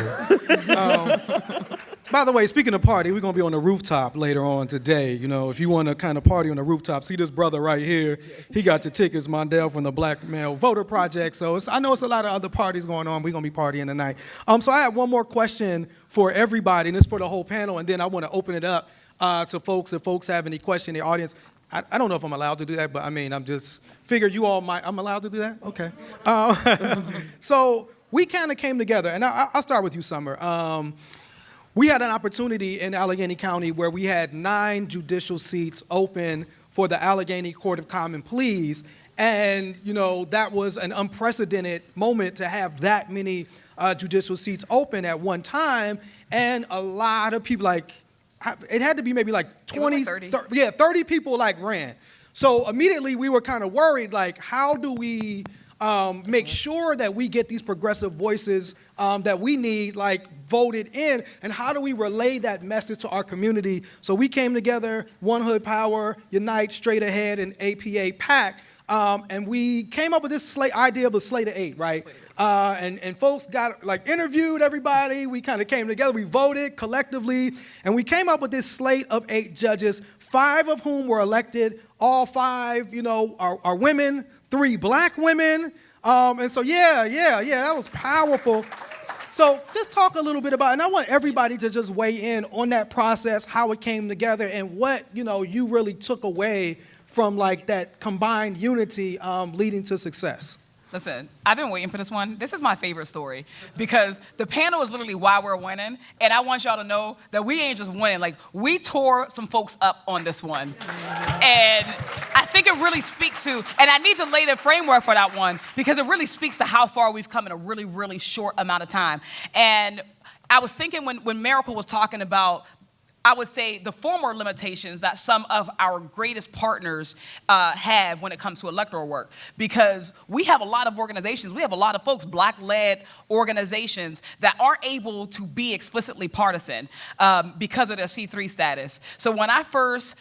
By the way, speaking of party, we're going to be on the rooftop later on today. You know, if you want to kind of party on the rooftop, see this brother right here. He got the tickets, Mondale, from the Black Male Voter Project. So I know it's a lot of other parties going on. We're going to be partying tonight. So I have one more question for everybody, and it's for the whole panel, and then I want to open it up to folks. If folks have any question in the audience, I don't know if I'm allowed to do that, but I mean, I'm just figured you all might. I'm allowed to do that? Okay. So we kind of came together, and I'll start with you, Summer. We had an opportunity in Allegheny County where we had 9 judicial seats open for the Allegheny Court of Common Pleas. And, you know, that was an unprecedented moment to have that many judicial seats open at one time. And a lot of people, like, it had to be maybe like 20, 30 people like ran. So immediately we were kind of worried, like, how do we make sure that we get these progressive voices that we need, like, voted in, and how do we relay that message to our community? So we came together, One Hood Power, Unite, Straight Ahead, and APA PAC, and we came up with this idea of a slate of 8, right? And folks got, like, interviewed everybody. We kind of came together. We voted collectively, and we came up with this slate of 8 judges, 5 of whom were elected. All 5, you know, are women, 3 black women. And so, that was powerful. So just talk a little bit about, and I want everybody to just weigh in on that process, how it came together, and what, you know, you really took away from, like, that combined unity leading to success. Listen, I've been waiting for this one. This is my favorite story because the panel is literally why we're winning. And I want y'all to know that we ain't just winning. Like, we tore some folks up on this one. And I think it really speaks to, and I need to lay the framework for that one because it really speaks to how far we've come in a really, really short amount of time. And I was thinking when Miracle was talking about I would say, the former limitations that some of our greatest partners have when it comes to electoral work. Because we have a lot of organizations, we have a lot of folks, Black-led organizations, that aren't able to be explicitly partisan because of their C3 status. So when I first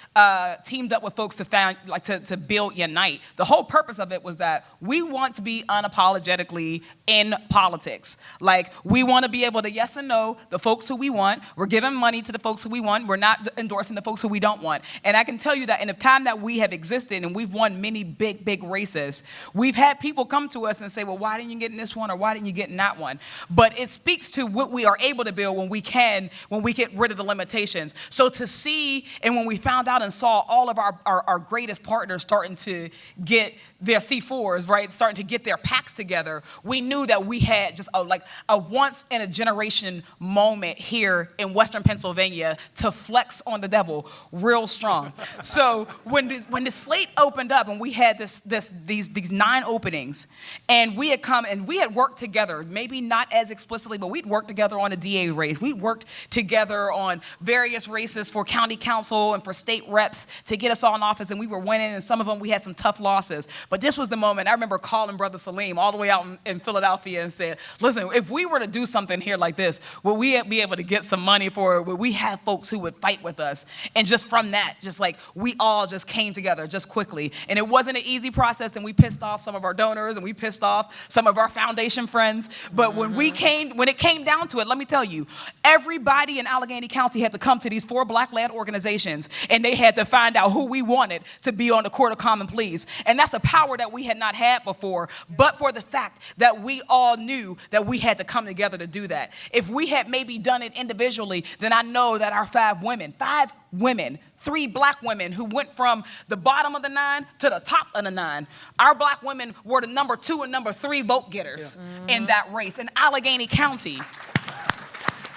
teamed up with folks to build Unite, the whole purpose of it was that we want to be unapologetically in politics. Like, we want to be able to yes and no the folks who we want. We're giving money to the folks who we want. We're not endorsing the folks who we don't want. And I can tell you that in the time that we have existed and we've won many big races, we've had people come to us and say, well, why didn't you get in this one or why didn't you get in that one? But it speaks to what we are able to build when we get rid of the limitations. So to see, and when we found out and saw all of our greatest partners starting to get their C4s, right, starting to get their packs together, we knew that we had just a once in a generation moment here in Western Pennsylvania to flex on the devil real strong. So when the slate opened up and we had these 9 openings, and we had come and we had worked together, maybe not as explicitly, but we'd worked together on a DA race. We'd worked together on various races for county council and for state reps to get us all in office, and we were winning, and some of them we had some tough losses. But this was the moment. I remember calling Brother Salim all the way out in Philadelphia and said, listen, if we were to do something here like this, would we be able to get some money for it? Would we have folks who would fight with us? And just from that, just like we all just came together just quickly. And it wasn't an easy process, and we pissed off some of our donors and we pissed off some of our foundation friends. But when it came down to it, let me tell you, everybody in Allegheny County had to come to these 4 Black-led organizations, and they had to find out who we wanted to be on the Court of Common Pleas. And that's a power that we had not had before, but for the fact that we all knew that we had to come together to do that. If we had maybe done it individually, then I know that our 5 women, 3 Black women who went from the bottom of the 9 to the top of the 9. Our Black women were the number 2 and number 3 vote getters in that race in Allegheny County,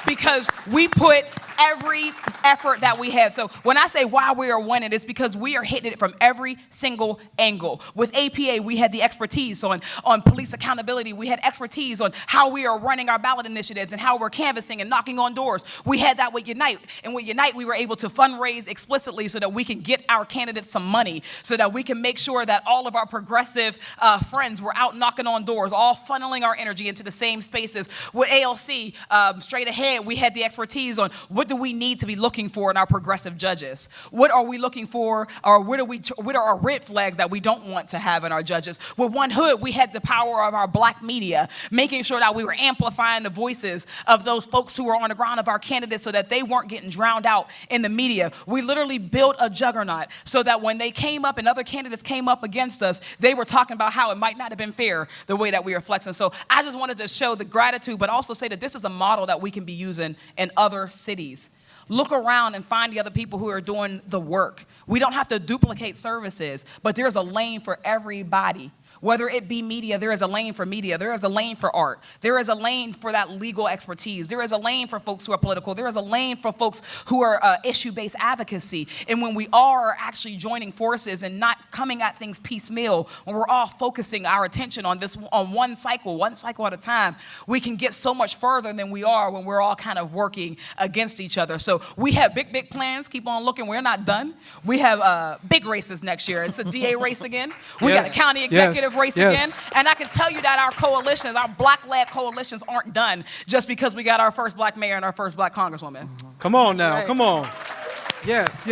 because we put every effort that we have. So when I say why we are winning, it's because we are hitting it from every single angle. With APA, we had the expertise on police accountability. We had expertise on how we are running our ballot initiatives and how we're canvassing and knocking on doors. We had that with Unite. And with Unite, we were able to fundraise explicitly so that we can get our candidates some money, so that we can make sure that all of our progressive friends were out knocking on doors, all funneling our energy into the same spaces. With ALC, straight ahead, we had the expertise on what do we need to be looking for in our progressive judges? What are we looking for, or what are our red flags that we don't want to have in our judges? With One Hood, we had the power of our Black media, making sure that we were amplifying the voices of those folks who were on the ground of our candidates so that they weren't getting drowned out in the media. We literally built a juggernaut so that when they came up and other candidates came up against us, they were talking about how it might not have been fair the way that we were flexing. So I just wanted to show the gratitude, but also say that this is a model that we can be using in other cities. Look around and find the other people who are doing the work. We don't have to duplicate services, but there's a lane for everybody. Whether it be media, there is a lane for media. There is a lane for art. There is a lane for that legal expertise. There is a lane for folks who are political. There is a lane for folks who are issue-based advocacy. And when we are actually joining forces and not coming at things piecemeal, when we're all focusing our attention on one cycle at a time, we can get so much further than we are when we're all kind of working against each other. So we have big plans. Keep on looking. We're not done. We have big races next year. It's a DA race again. We got a county executive race again. And I can tell you that our coalitions, our Black-led coalitions, aren't done just because we got our first Black mayor and our first Black congresswoman. Come on now, right. come on. Yes.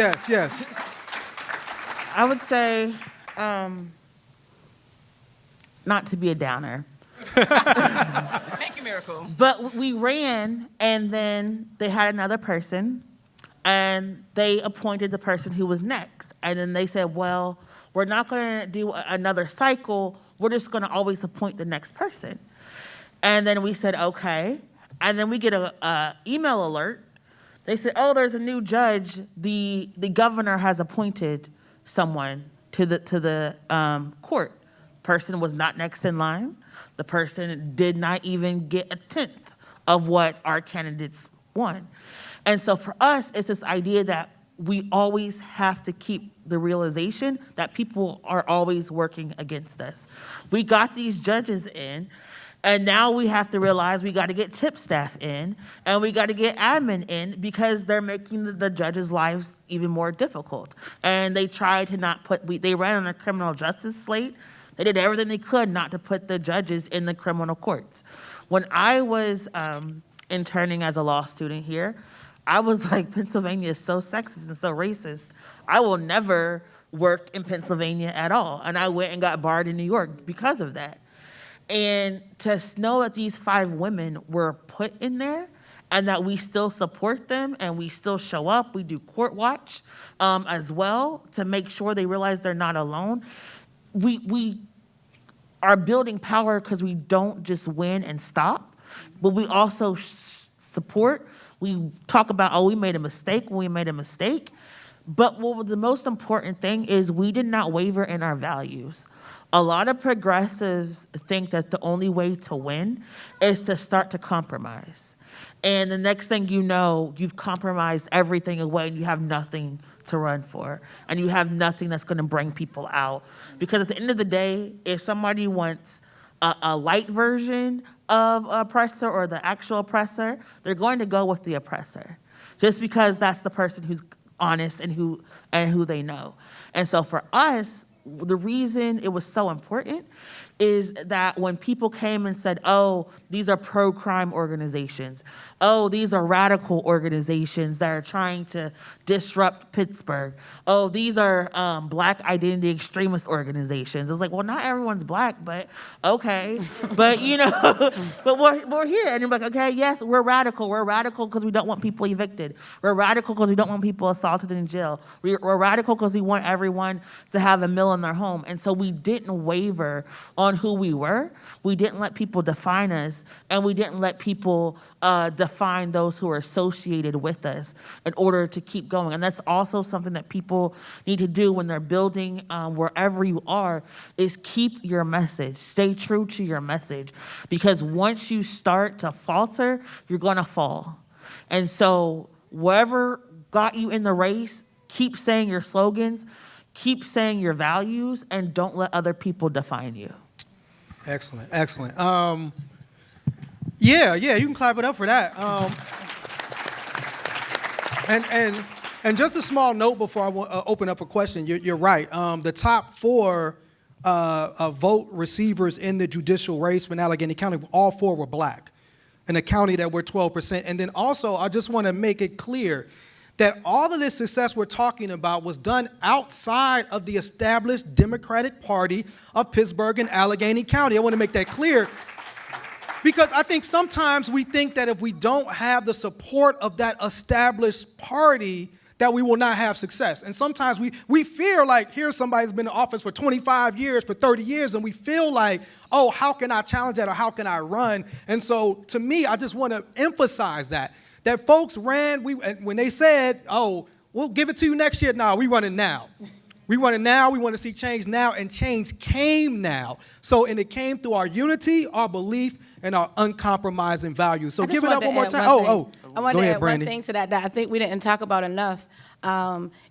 I would say, not to be a downer, Thank you, Miracle. but we ran, and then they had another person, and they appointed the person who was next. And then they said, well, we're not going to do another cycle. We're just going to always appoint the next person. And then we said, okay. And then we get a email alert. They said, oh, there's a new judge. The governor has appointed someone to the court. Person was not next in line. The person did not even get a tenth of what our candidates won. And so for us, it's this idea that we always have to keep the realization that people are always working against us. We got these judges in, And now we have to realize we got to get tip staff in and we got to get admin in because they're making the judges' lives even more difficult. And they tried to not they ran on a criminal justice slate. They did everything they could not to put the judges in the criminal courts. When I was interning as a law student here, I was like, Pennsylvania is so sexist and so racist. I will never work in Pennsylvania at all. And I went and got barred in New York because of that. And to know that these 5 women were put in there and that we still support them and we still show up, we do court watch as well to make sure they realize they're not alone. We are building power because we don't just win and stop, but we also support. We talk about, oh, we made a mistake when we made a mistake. But what was the most important thing is we did not waver in our values. A lot of progressives think that the only way to win is to start to compromise. And the next thing you know, you've compromised everything away and you have nothing to run for. And you have nothing that's going to bring people out. Because at the end of the day, if somebody wants a light version of oppressor or the actual oppressor, they're going to go with the oppressor. Just because that's the person who's honest and who they know. And so for us, the reason it was so important is that when people came and said, oh, these are pro-crime organizations, oh, these are radical organizations that are trying to disrupt Pittsburgh, oh, these are black identity extremist organizations. It was like, well, not everyone's black, but okay. But, but we're here. And you're like, okay, yes, we're radical. We're radical because we don't want people evicted. We're radical because we don't want people assaulted in jail. We're radical because we want everyone to have a meal in their home. And so we didn't waver on who we were. We didn't let people define us, and we didn't let people define those who are associated with us in order to keep going. And that's also something that people need to do when they're building wherever you are, is keep your message. Stay true to your message, because once you start to falter, you're going to fall. And so wherever got you in the race, keep saying your slogans, keep saying your values, and don't let other people define you. Excellent, excellent. Yeah, you can clap it up for that. And just a small note before I open up a question. You're right. The top 4 vote receivers in the judicial race in Allegheny County, all 4 were black. In a county that we're 12%. And then also, I just want to make it clear that all of this success we're talking about was done outside of the established Democratic Party of Pittsburgh and Allegheny County. I want to make that clear, because I think sometimes we think that if we don't have the support of that established party, that we will not have success. And sometimes we fear like, here's somebody who's been in office for 25 years, for 30 years, and we feel like, oh, how can I challenge that, or how can I run? And so to me, I just want to emphasize that folks ran, when they said, oh, we'll give it to you next year. No, we running now. We running now. We want to see change now, and change came now. And it came through our unity, our belief, and our uncompromising values. So give it up one more time. I want to add one thing to that I think we didn't talk about enough,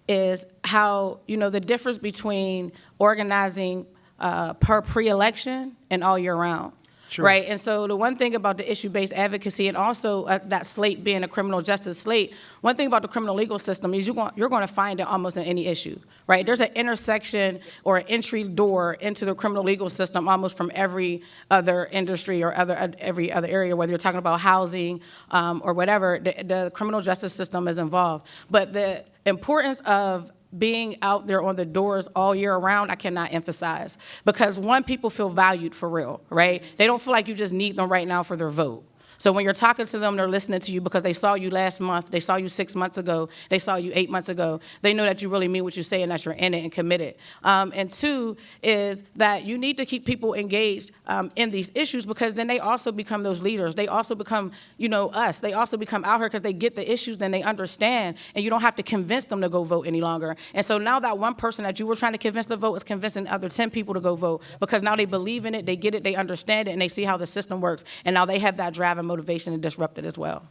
is how, the difference between organizing per pre-election and all year round. Sure. Right, and so the one thing about the issue-based advocacy, and also that slate being a criminal justice slate, one thing about the criminal legal system is you're going to find it almost in any issue, right? There's an intersection or an entry door into the criminal legal system almost from every other industry or every other area, whether you're talking about housing or whatever, the criminal justice system is involved. But the importance of being out there on the doors all year round, I cannot emphasize. Because one, people feel valued for real, right? They don't feel like you just need them right now for their vote. So when you're talking to them, they're listening to you because they saw you last month, they saw you 6 months ago, they saw you 8 months ago. They know that you really mean what you say and that you're in it and committed. And 2 is that you need to keep people engaged in these issues, because then they also become those leaders. They also become, us. They also become out here because they get the issues, then they understand, and you don't have to convince them to go vote any longer. And so now that one person that you were trying to convince to vote is convincing other 10 people to go vote, because now they believe in it, they get it, they understand it, and they see how the system works. And now they have that drive and motivation to disrupt it as well.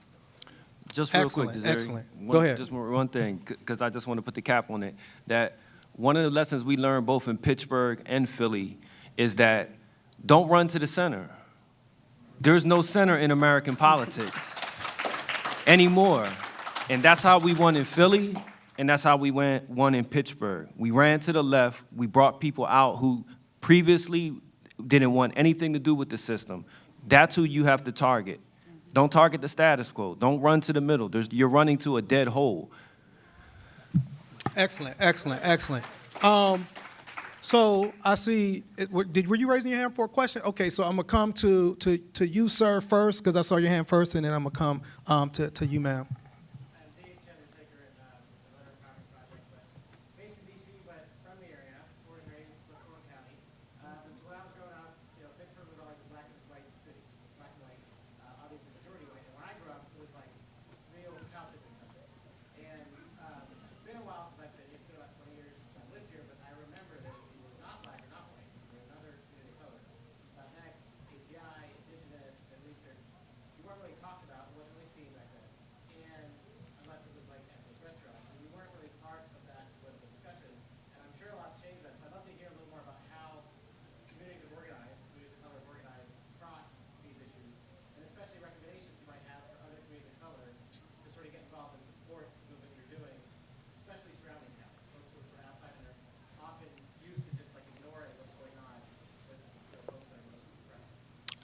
Just real quick, Desiree. Excellent. Go ahead. Just one thing, because I just want to put the cap on it, that one of the lessons we learned both in Pittsburgh and Philly is that don't run to the center. There's no center in American politics anymore. And that's how we won in Philly, and that's how we won in Pittsburgh. We ran to the left. We brought people out who previously didn't want anything to do with the system. That's who you have to target. Don't target the status quo. Don't run to the middle. You're running to a dead hole. Excellent, excellent, excellent. So I see, were you raising your hand for a question? Okay, so I'm gonna come to you, sir, first, because I saw your hand first, and then I'm gonna come to you, ma'am.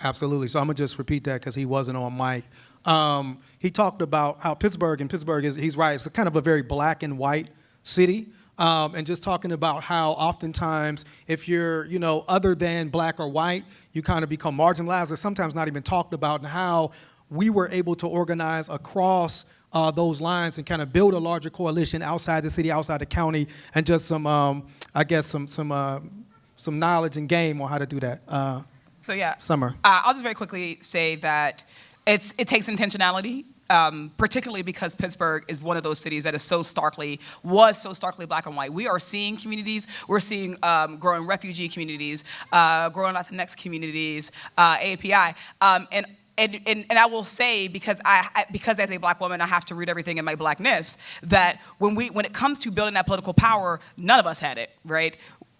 Absolutely. So I'm gonna just repeat that because he wasn't on mic. He talked about how Pittsburgh is, he's right, it's kind of a very black and white city. And just talking about how oftentimes if you're, other than black or white, you kind of become marginalized or sometimes not even talked about, and how we were able to organize across those lines and kind of build a larger coalition outside the city, outside the county, and just some knowledge and game on how to do that. So yeah, Summer. I'll just very quickly say that it takes intentionality, particularly because Pittsburgh is one of those cities that was so starkly black and white. We are seeing communities, we're seeing growing refugee communities, growing Latinx communities, API, and I will say, because as a black woman, I have to root everything in my blackness, that when it comes to building that political power, none of us had it, right?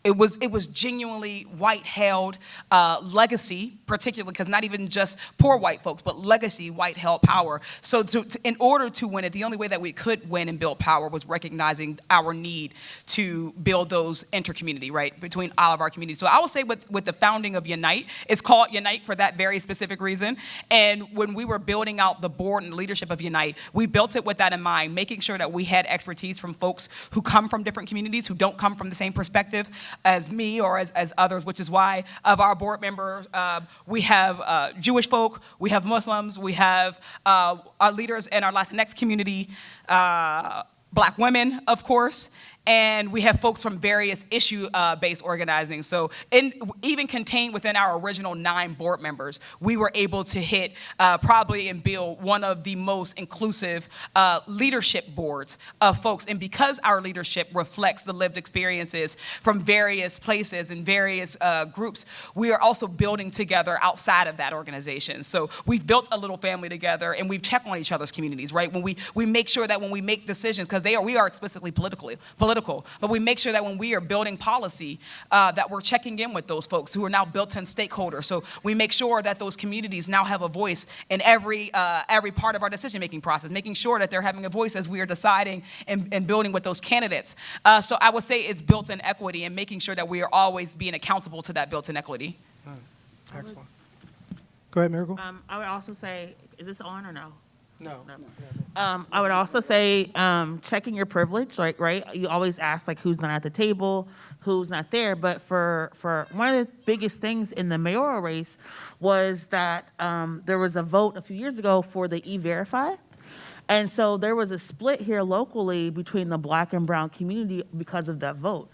It was genuinely white-held legacy, particularly because not even just poor white folks, but legacy white-held power. So in order to win it, the only way that we could win and build power was recognizing our need to build those inter-community, right, between all of our communities. So I will say with the founding of Unite, it's called Unite for that very specific reason. And when we were building out the board and leadership of Unite, we built it with that in mind, making sure that we had expertise from folks who come from different communities, who don't come from the same perspective as me or as others, which is why of our board members, we have Jewish folk, we have Muslims, we have our leaders in our Latinx community, black women, of course, and we have folks from various issue-based organizing. So even contained within our original 9 board members, we were able to hit probably and build one of the most inclusive leadership boards of folks. And because our leadership reflects the lived experiences from various places and various groups, we are also building together outside of that organization. So we've built a little family together, and we've checked on each other's communities, right? When we make sure that when we make decisions, because we are explicitly political, but we make sure that when we are building policy, that we're checking in with those folks who are now built-in stakeholders. So we make sure that those communities now have a voice in every part of our decision-making process, making sure that they're having a voice as we are deciding and building with those candidates. So I would say it's built-in equity and making sure that we are always being accountable to that built-in equity. Excellent. Go ahead, Miracle. I would also say, is this on or no? No. I would also say checking your privilege, right? You always ask who's not at the table, who's not there. But for one of the biggest things in the mayoral race was that there was a vote a few years ago for the E-Verify. And so there was a split here locally between the black and brown community because of that vote.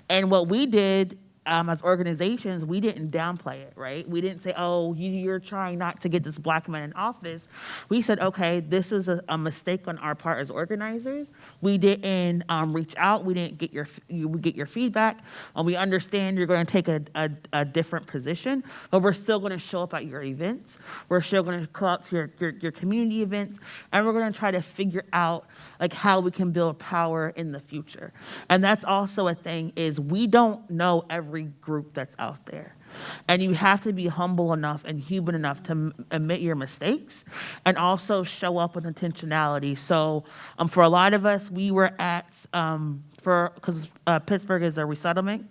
And what we did as organizations, we didn't downplay it, right? We didn't say, oh, you're trying not to get this black man in office. We said, okay, this is a mistake on our part as organizers. We didn't reach out. We didn't get your feedback. We understand you're going to take a different position, but we're still going to show up at your events. We're still going to go out to your community events, and we're going to try to figure out how we can build power in the future. And that's also a thing, is we don't know everything. every group that's out there. And you have to be humble enough and human enough to admit your mistakes and also show up with intentionality. So for a lot of us, we were at, because Pittsburgh is a resettlement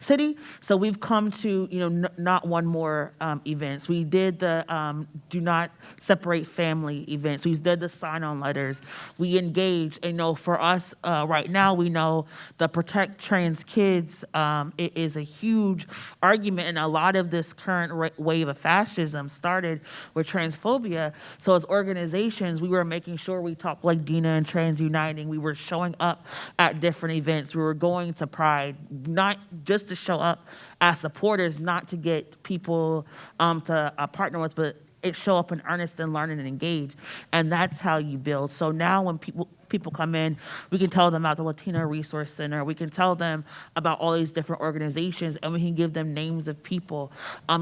city, so we've come to, not one more events. We did the do not separate family events. We did the sign-on letters. We engaged. For us right now, we know the Protect Trans Kids, it is a huge argument, and a lot of this current wave of fascism started with transphobia. So as organizations, we were making sure we talked like Dina and Trans Uniting. We were showing up at different events. We were going to Pride, not just to show up as supporters, not to get people to partner with, but show up in earnest and learn and engage. And that's how you build. So now when people come in, we can tell them about the Latino Resource Center. We can tell them about all these different organizations, and we can give them names of people,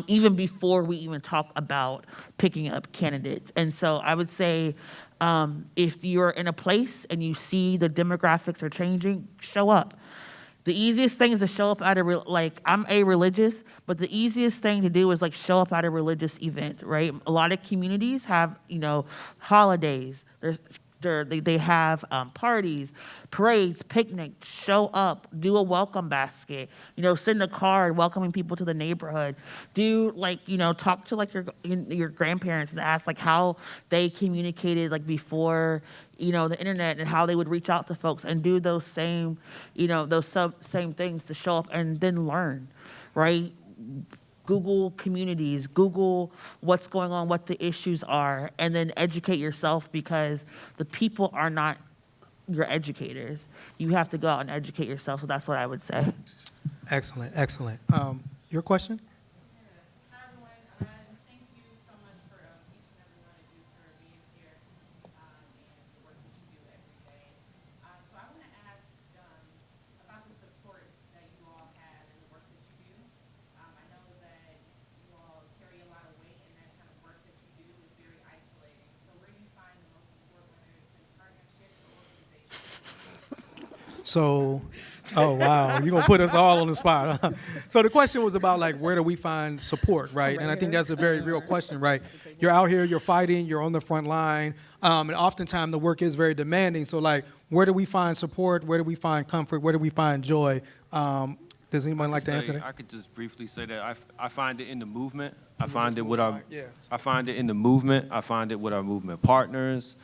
even before we even talk about picking up candidates. And so I would say, if you're in a place and you see the demographics are changing, show up. The easiest thing is to show up at I'm a-religious, but the easiest thing to do is show up at a religious event, right? A lot of communities have, holidays. They have parties, parades, picnics. Show up, do a welcome basket, send a card welcoming people to the neighborhood. Do talk to your grandparents and ask how they communicated before the internet, and how they would reach out to folks, and do those same same things to show up and then learn, right? Google communities, Google what's going on, what the issues are, and then educate yourself, because the people are not your educators. You have to go out and educate yourself. So that's what I would say. Excellent, excellent. Your question? Hi, everyone. Thank you so much for each and every one of you for being here and the work that you do every day. So I want to ask about the support that you all have and the work that you do. I know that you all carry a lot of weight, and that kind of work that you do is very isolating. So where do you find the most support, whether it's in partnerships or organizations? So, oh wow, you're gonna put us all on the spot. Huh? So the question was about where do we find support, right? And I think that's a very real question, right? You're out here, you're fighting, you're on the front line, and oftentimes the work is very demanding. So where do we find support? Where do we find comfort? Where do we find joy? Does anyone like to answer that? I could just briefly say that I find it in the movement. I find it with our. I find it in the movement. I find it with our movement partners.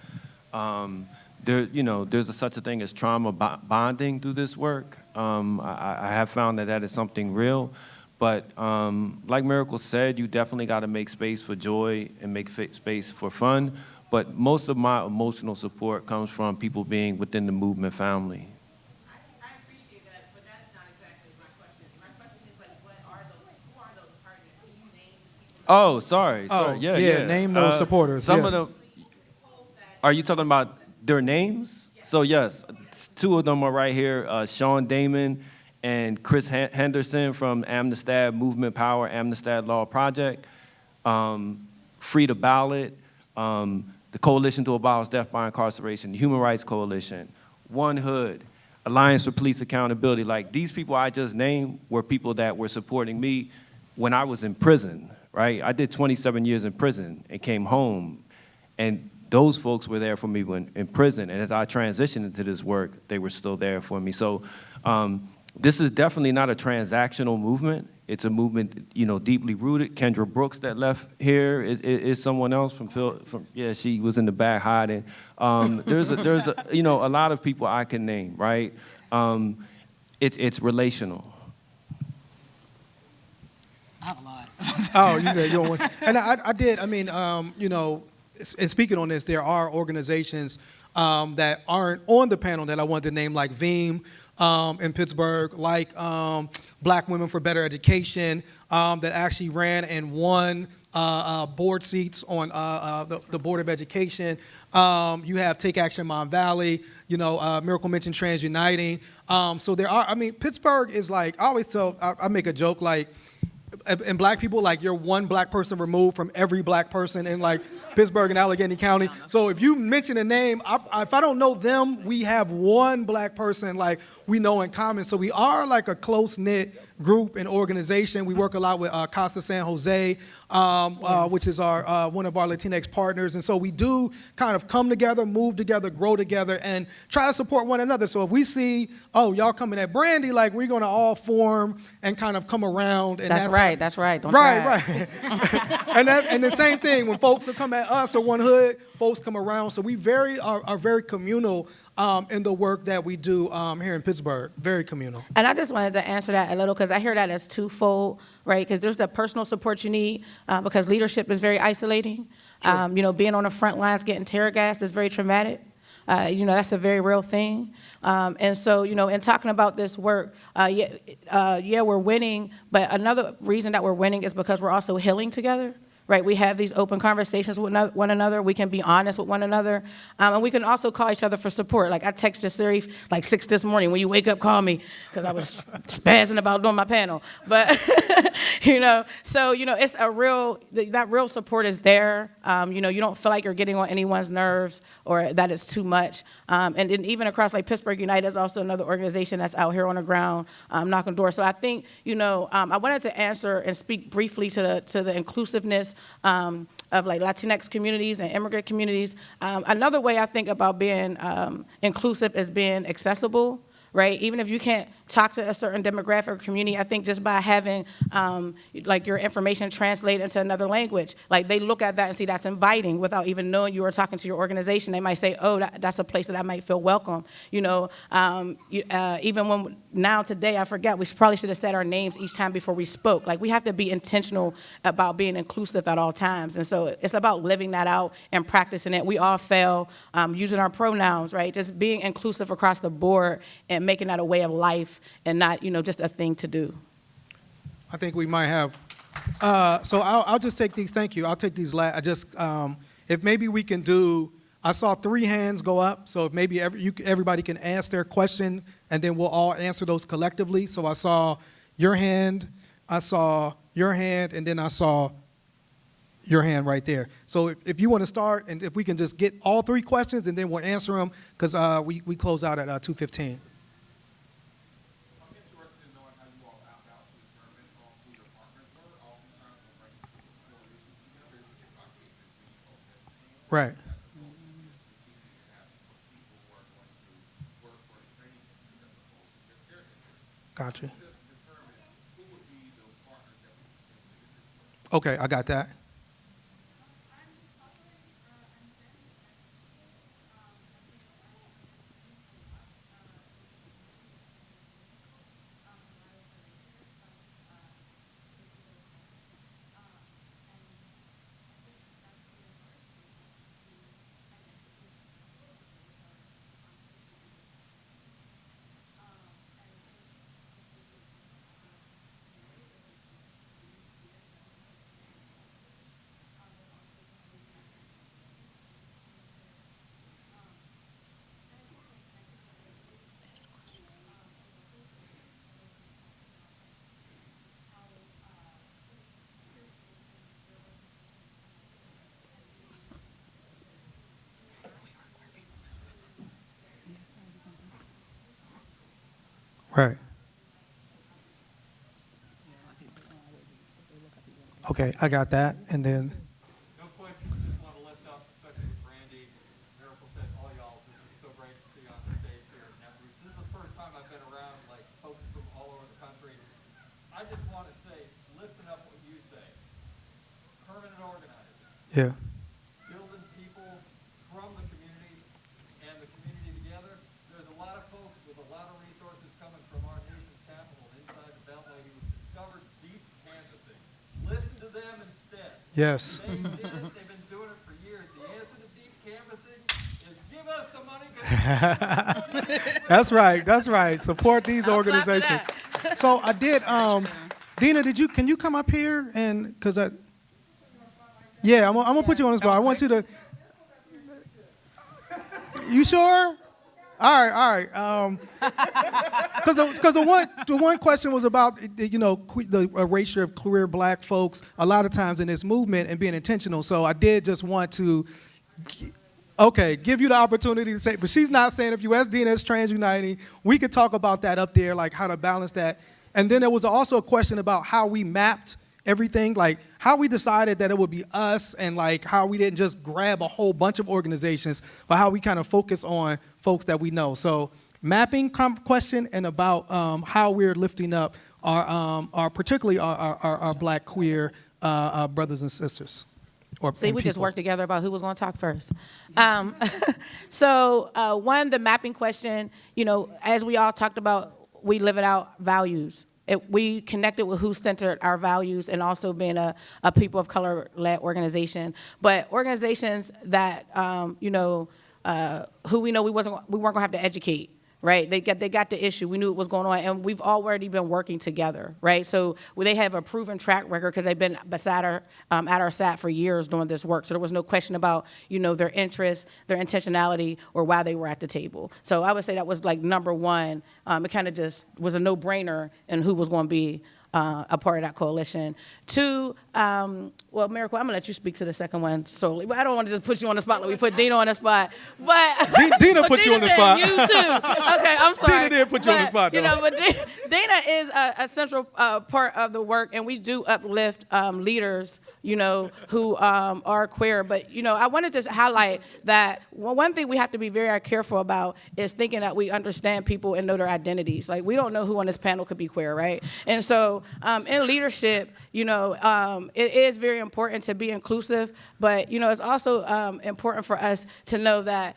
There's such a thing as trauma bonding through this work. I have found that is something real. But like Miracle said, you definitely got to make space for joy and make space for fun. But most of my emotional support comes from people being within the movement family. I appreciate that, but that's not exactly my question. My question is who are those partners? Can you name people? Oh, sorry. Yeah. Name those supporters. Some yes. of them. Are you talking about their names? So yes, two of them are right here, Sean Damon and Chris Henderson from Amnistad Movement Power, Amnistad Law Project, Free the Ballot, the Coalition to Abolish Death by Incarceration, the Human Rights Coalition, One Hood, Alliance for Police Accountability. These people I just named were people that were supporting me when I was in prison, right? I did 27 years in prison and came home, and those folks were there for me when in prison, and as I transitioned into this work, they were still there for me. So this is definitely not a transactional movement. It's a movement, deeply rooted. Kendra Brooks that left here is someone else from she was in the back hiding. There's a lot of people I can name, right? It's relational. I have a lot. Oh, you said you don't want. And I did. I mean, and speaking on this, there are organizations that aren't on the panel that I wanted to name, like VEAM in Pittsburgh, like Black Women for Better Education, that actually ran and won board seats on the Board of Education. You have Take Action Mon Valley. Miracle mentioned Trans Uniting. So there are. I mean, Pittsburgh is I always tell. I make a joke and black people, you're one black person removed from every black person in Pittsburgh and Allegheny County. So if you mention a name, if I don't know them, we have one black person we know in common. So we are a close-knit group and organization. We work a lot with Casa San Jose, which is our one of our Latinx partners. And so we do kind of come together, move together, grow together, and try to support one another. So if we see, oh, y'all coming at Brandy, like we're going to all form and kind of come around. And That's right. That's right. Don't Right, try. right. and the same thing, when folks will come at us or One Hood, folks come around. So we are very communal in the work that we do here in Pittsburgh. Very communal. And I just wanted to answer that a little because I hear that as twofold, right? Because there's the personal support you need because leadership is very isolating. Sure. Being on the front lines, getting tear gassed is very traumatic. That's a very real thing. And so, in talking about this work, we're winning, but another reason that we're winning is because we're also healing together. Right, we have these open conversations with one another. We can be honest with one another, and we can also call each other for support. Like I texted Siri like 6 this morning. When you wake up, call me because I was spazzing about doing my panel. But so it's a real that real support is there. You don't feel like you're getting on anyone's nerves or that it's too much. And then even across like Pittsburgh United is also another organization that's out here on the ground knocking doors. So I think I wanted to answer and speak briefly to the inclusiveness of like Latinx communities and immigrant communities. Another way I think about being inclusive is being accessible, right? Even if you can't talk to a certain demographic or community, I think just by having like your information translated into another language, like they look at that and see that's inviting without even knowing you were talking to your organization. They might say, oh, that's a place that I might feel welcome. Even when now today, I forget, we probably should have said our names each time before we spoke. Like we have to be intentional about being inclusive at all times. And so it's about living that out and practicing it. We all fail using our pronouns, right? Just being inclusive across the board and making that a way of life and not, just a thing to do. I think we might have. So I'll just take these. Thank you. I'll take these. If maybe we can do. I saw 3 hands go up. So if maybe everybody can ask their question, and then we'll all answer those collectively. So I saw your hand, I saw your hand, and then I saw your hand right there. So if you want to start, and if we can just get all 3 questions, and then we'll answer them because we close out at 2:15. Right. Gotcha. Okay, I got that. Right. Okay, I got that. And then. No question, just want to lift up, especially with Brandy. Miracle said, all y'all, this is so great to see you on the stage here at Netroots. This is the first time I've been around, like, folks from all over the country. I just want to say, lifting up what you say. Permanent organizers. Yeah. Building people from the community and the community together. There's a lot of folks with a lot of resources coming from our nation's capital inside the Beltway who discovered deep canvassing. Listen to them instead. Yes. They did it. They've been doing it for years. The answer to deep canvassing is give us the money. That's right. That's right. Support these organizations. So I did. Dina, can you come up here and Yeah, I'm gonna put you on the spot. I want you to. You sure? All right. Because the one question was about the erasure of queer Black folks a lot of times in this movement and being intentional. So I did just want to, give you the opportunity to say. But she's not saying if you ask Dina, it's Trans Uniting. We could talk about that up there, like how to balance that And then there was also a question about how we mapped everything, like how we decided that it would be us, and like how we didn't just grab a whole bunch of organizations, but how we kind of focus on folks that we know. So mapping question, and about how we're lifting up our particularly our Black queer brothers and sisters. See, we just worked together about who was going to talk first. So one, the mapping question, you know, as we all talked about, we live it out, values. We connected with who centered our values, and also being a people of color-led organization. But organizations that, you know, who we know we weren't going to have to educate. Right, they got the issue. We knew what was going on, and we've already been working together. Right, so they have a proven track record because they've been beside our at our side for years doing this work. So there was no question about, you know, their interest, their intentionality, or why they were at the table. So I would say that was like number one. It kind of just was a no-brainer in who was going to be a part of that coalition. Two, well, Miracle, I'm gonna let you speak to the second one solely, but I don't want to just put you on the spot like we put Dina on the spot. But Dina put you on the spot. You too. Okay, I'm sorry. Dina did put you on the spot, though. You know, but Dina is a central part of the work, and we do uplift leaders, you know, who are queer. But you know, I want to just highlight that one thing we have to be very careful about is thinking that we understand people and know their identities. Like, we don't know who on this panel could be queer, right? And so in leadership, you know, it is very important to be inclusive, but, you know, it's also important for us to know that,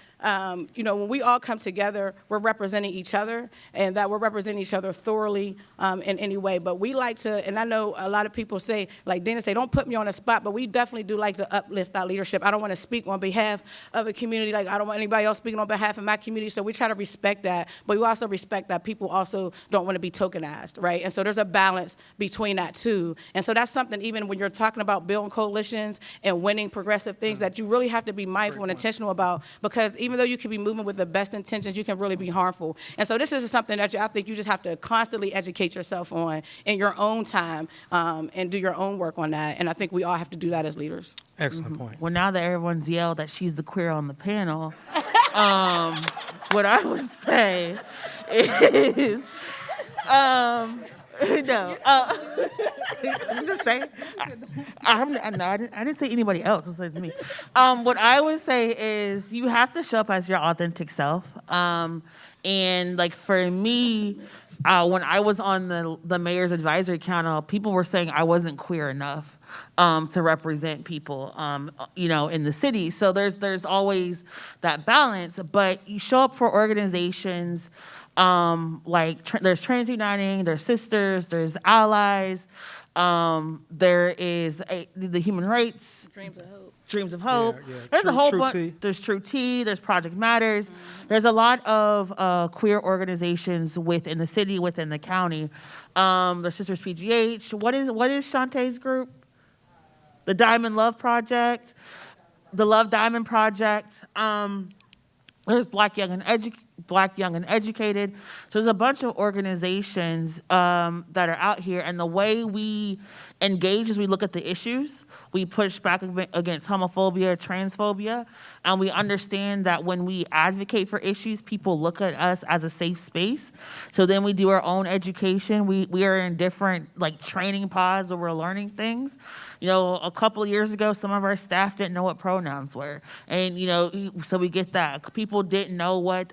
you know, when we all come together, we're representing each other, and that we're representing each other thoroughly in any way. But we like to, and I know a lot of people say, like Dana say, don't put me on the spot, but we definitely do like to uplift our leadership. I don't want to speak on behalf of a community, like I don't want anybody else speaking on behalf of my community, so we try to respect that, but we also respect that people also don't want to be tokenized, right? And so there's a balance between that too. And so that's something, even when you're talking about building coalitions and winning progressive things, that you really have to be mindful and intentional about, because even though you can be moving with the best intentions, you can really be harmful. And so this is something that I think you just have to constantly educate yourself on in your own time, and do your own work on that. And I think we all have to do that as leaders. Excellent point. Well, now that everyone's yelled that she's the queer on the panel, what I would say is, no, I'm just saying. I didn't say anybody else. It said me. What I would say is you have to show up as your authentic self. And like for me, when I was on the mayor's advisory council, people were saying I wasn't queer enough to represent people, you know, in the city. So there's always that balance. But you show up for organizations. There's Trans Uniting, there's Sisters, there's Allies, there is the Human Rights. Dreams of Hope. Yeah. There's a whole bunch. Tea. There's True Tea, there's Project Matters. There's a lot of queer organizations within the city, within the county. There's Sisters PGH. What is Shantae's group? The Diamond Love Project, the Love Diamond Project. There's Black Young and Educated. So there's a bunch of organizations that are out here, and the way we engage is we look at the issues, we push back against homophobia, transphobia, and we understand that when we advocate for issues, people look at us as a safe space. So then we do our own education. We are in different like training pods where we're learning things. You know, a couple of years ago, some of our staff didn't know what pronouns were, and you know, so we get that. People didn't know what.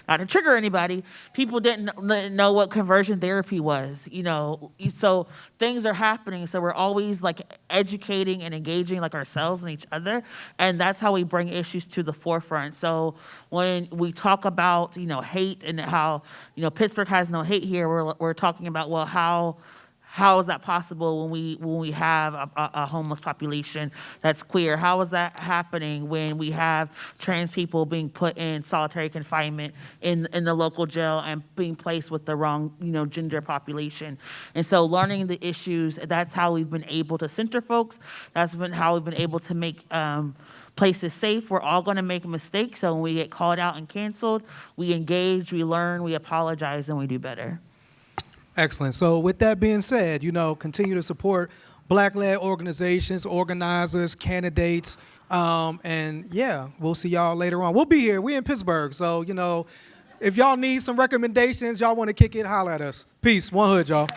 Not to trigger anybody, people didn't know what conversion therapy was, you know, so things are happening. So we're always like educating and engaging like ourselves and each other. And that's how we bring issues to the forefront. So when we talk about, you know, hate and how, you know, Pittsburgh has no hate here, we're talking about, well, how is that possible when we have a homeless population that's queer? How is that happening when we have trans people being put in solitary confinement in the local jail and being placed with the wrong, you know, gender population? And so learning the issues, that's how we've been able to center folks. That's been how we've been able to make places safe. We're all going to make mistakes. So when we get called out and canceled, we engage, we learn, we apologize, and we do better. Excellent. So with that being said, you know, continue to support Black-led organizations, organizers, candidates, and yeah, we'll see y'all later on. We'll be here. We're in Pittsburgh, so, you know, If y'all need some recommendations, y'all want to kick it, holler at us. Peace. One Hood, y'all.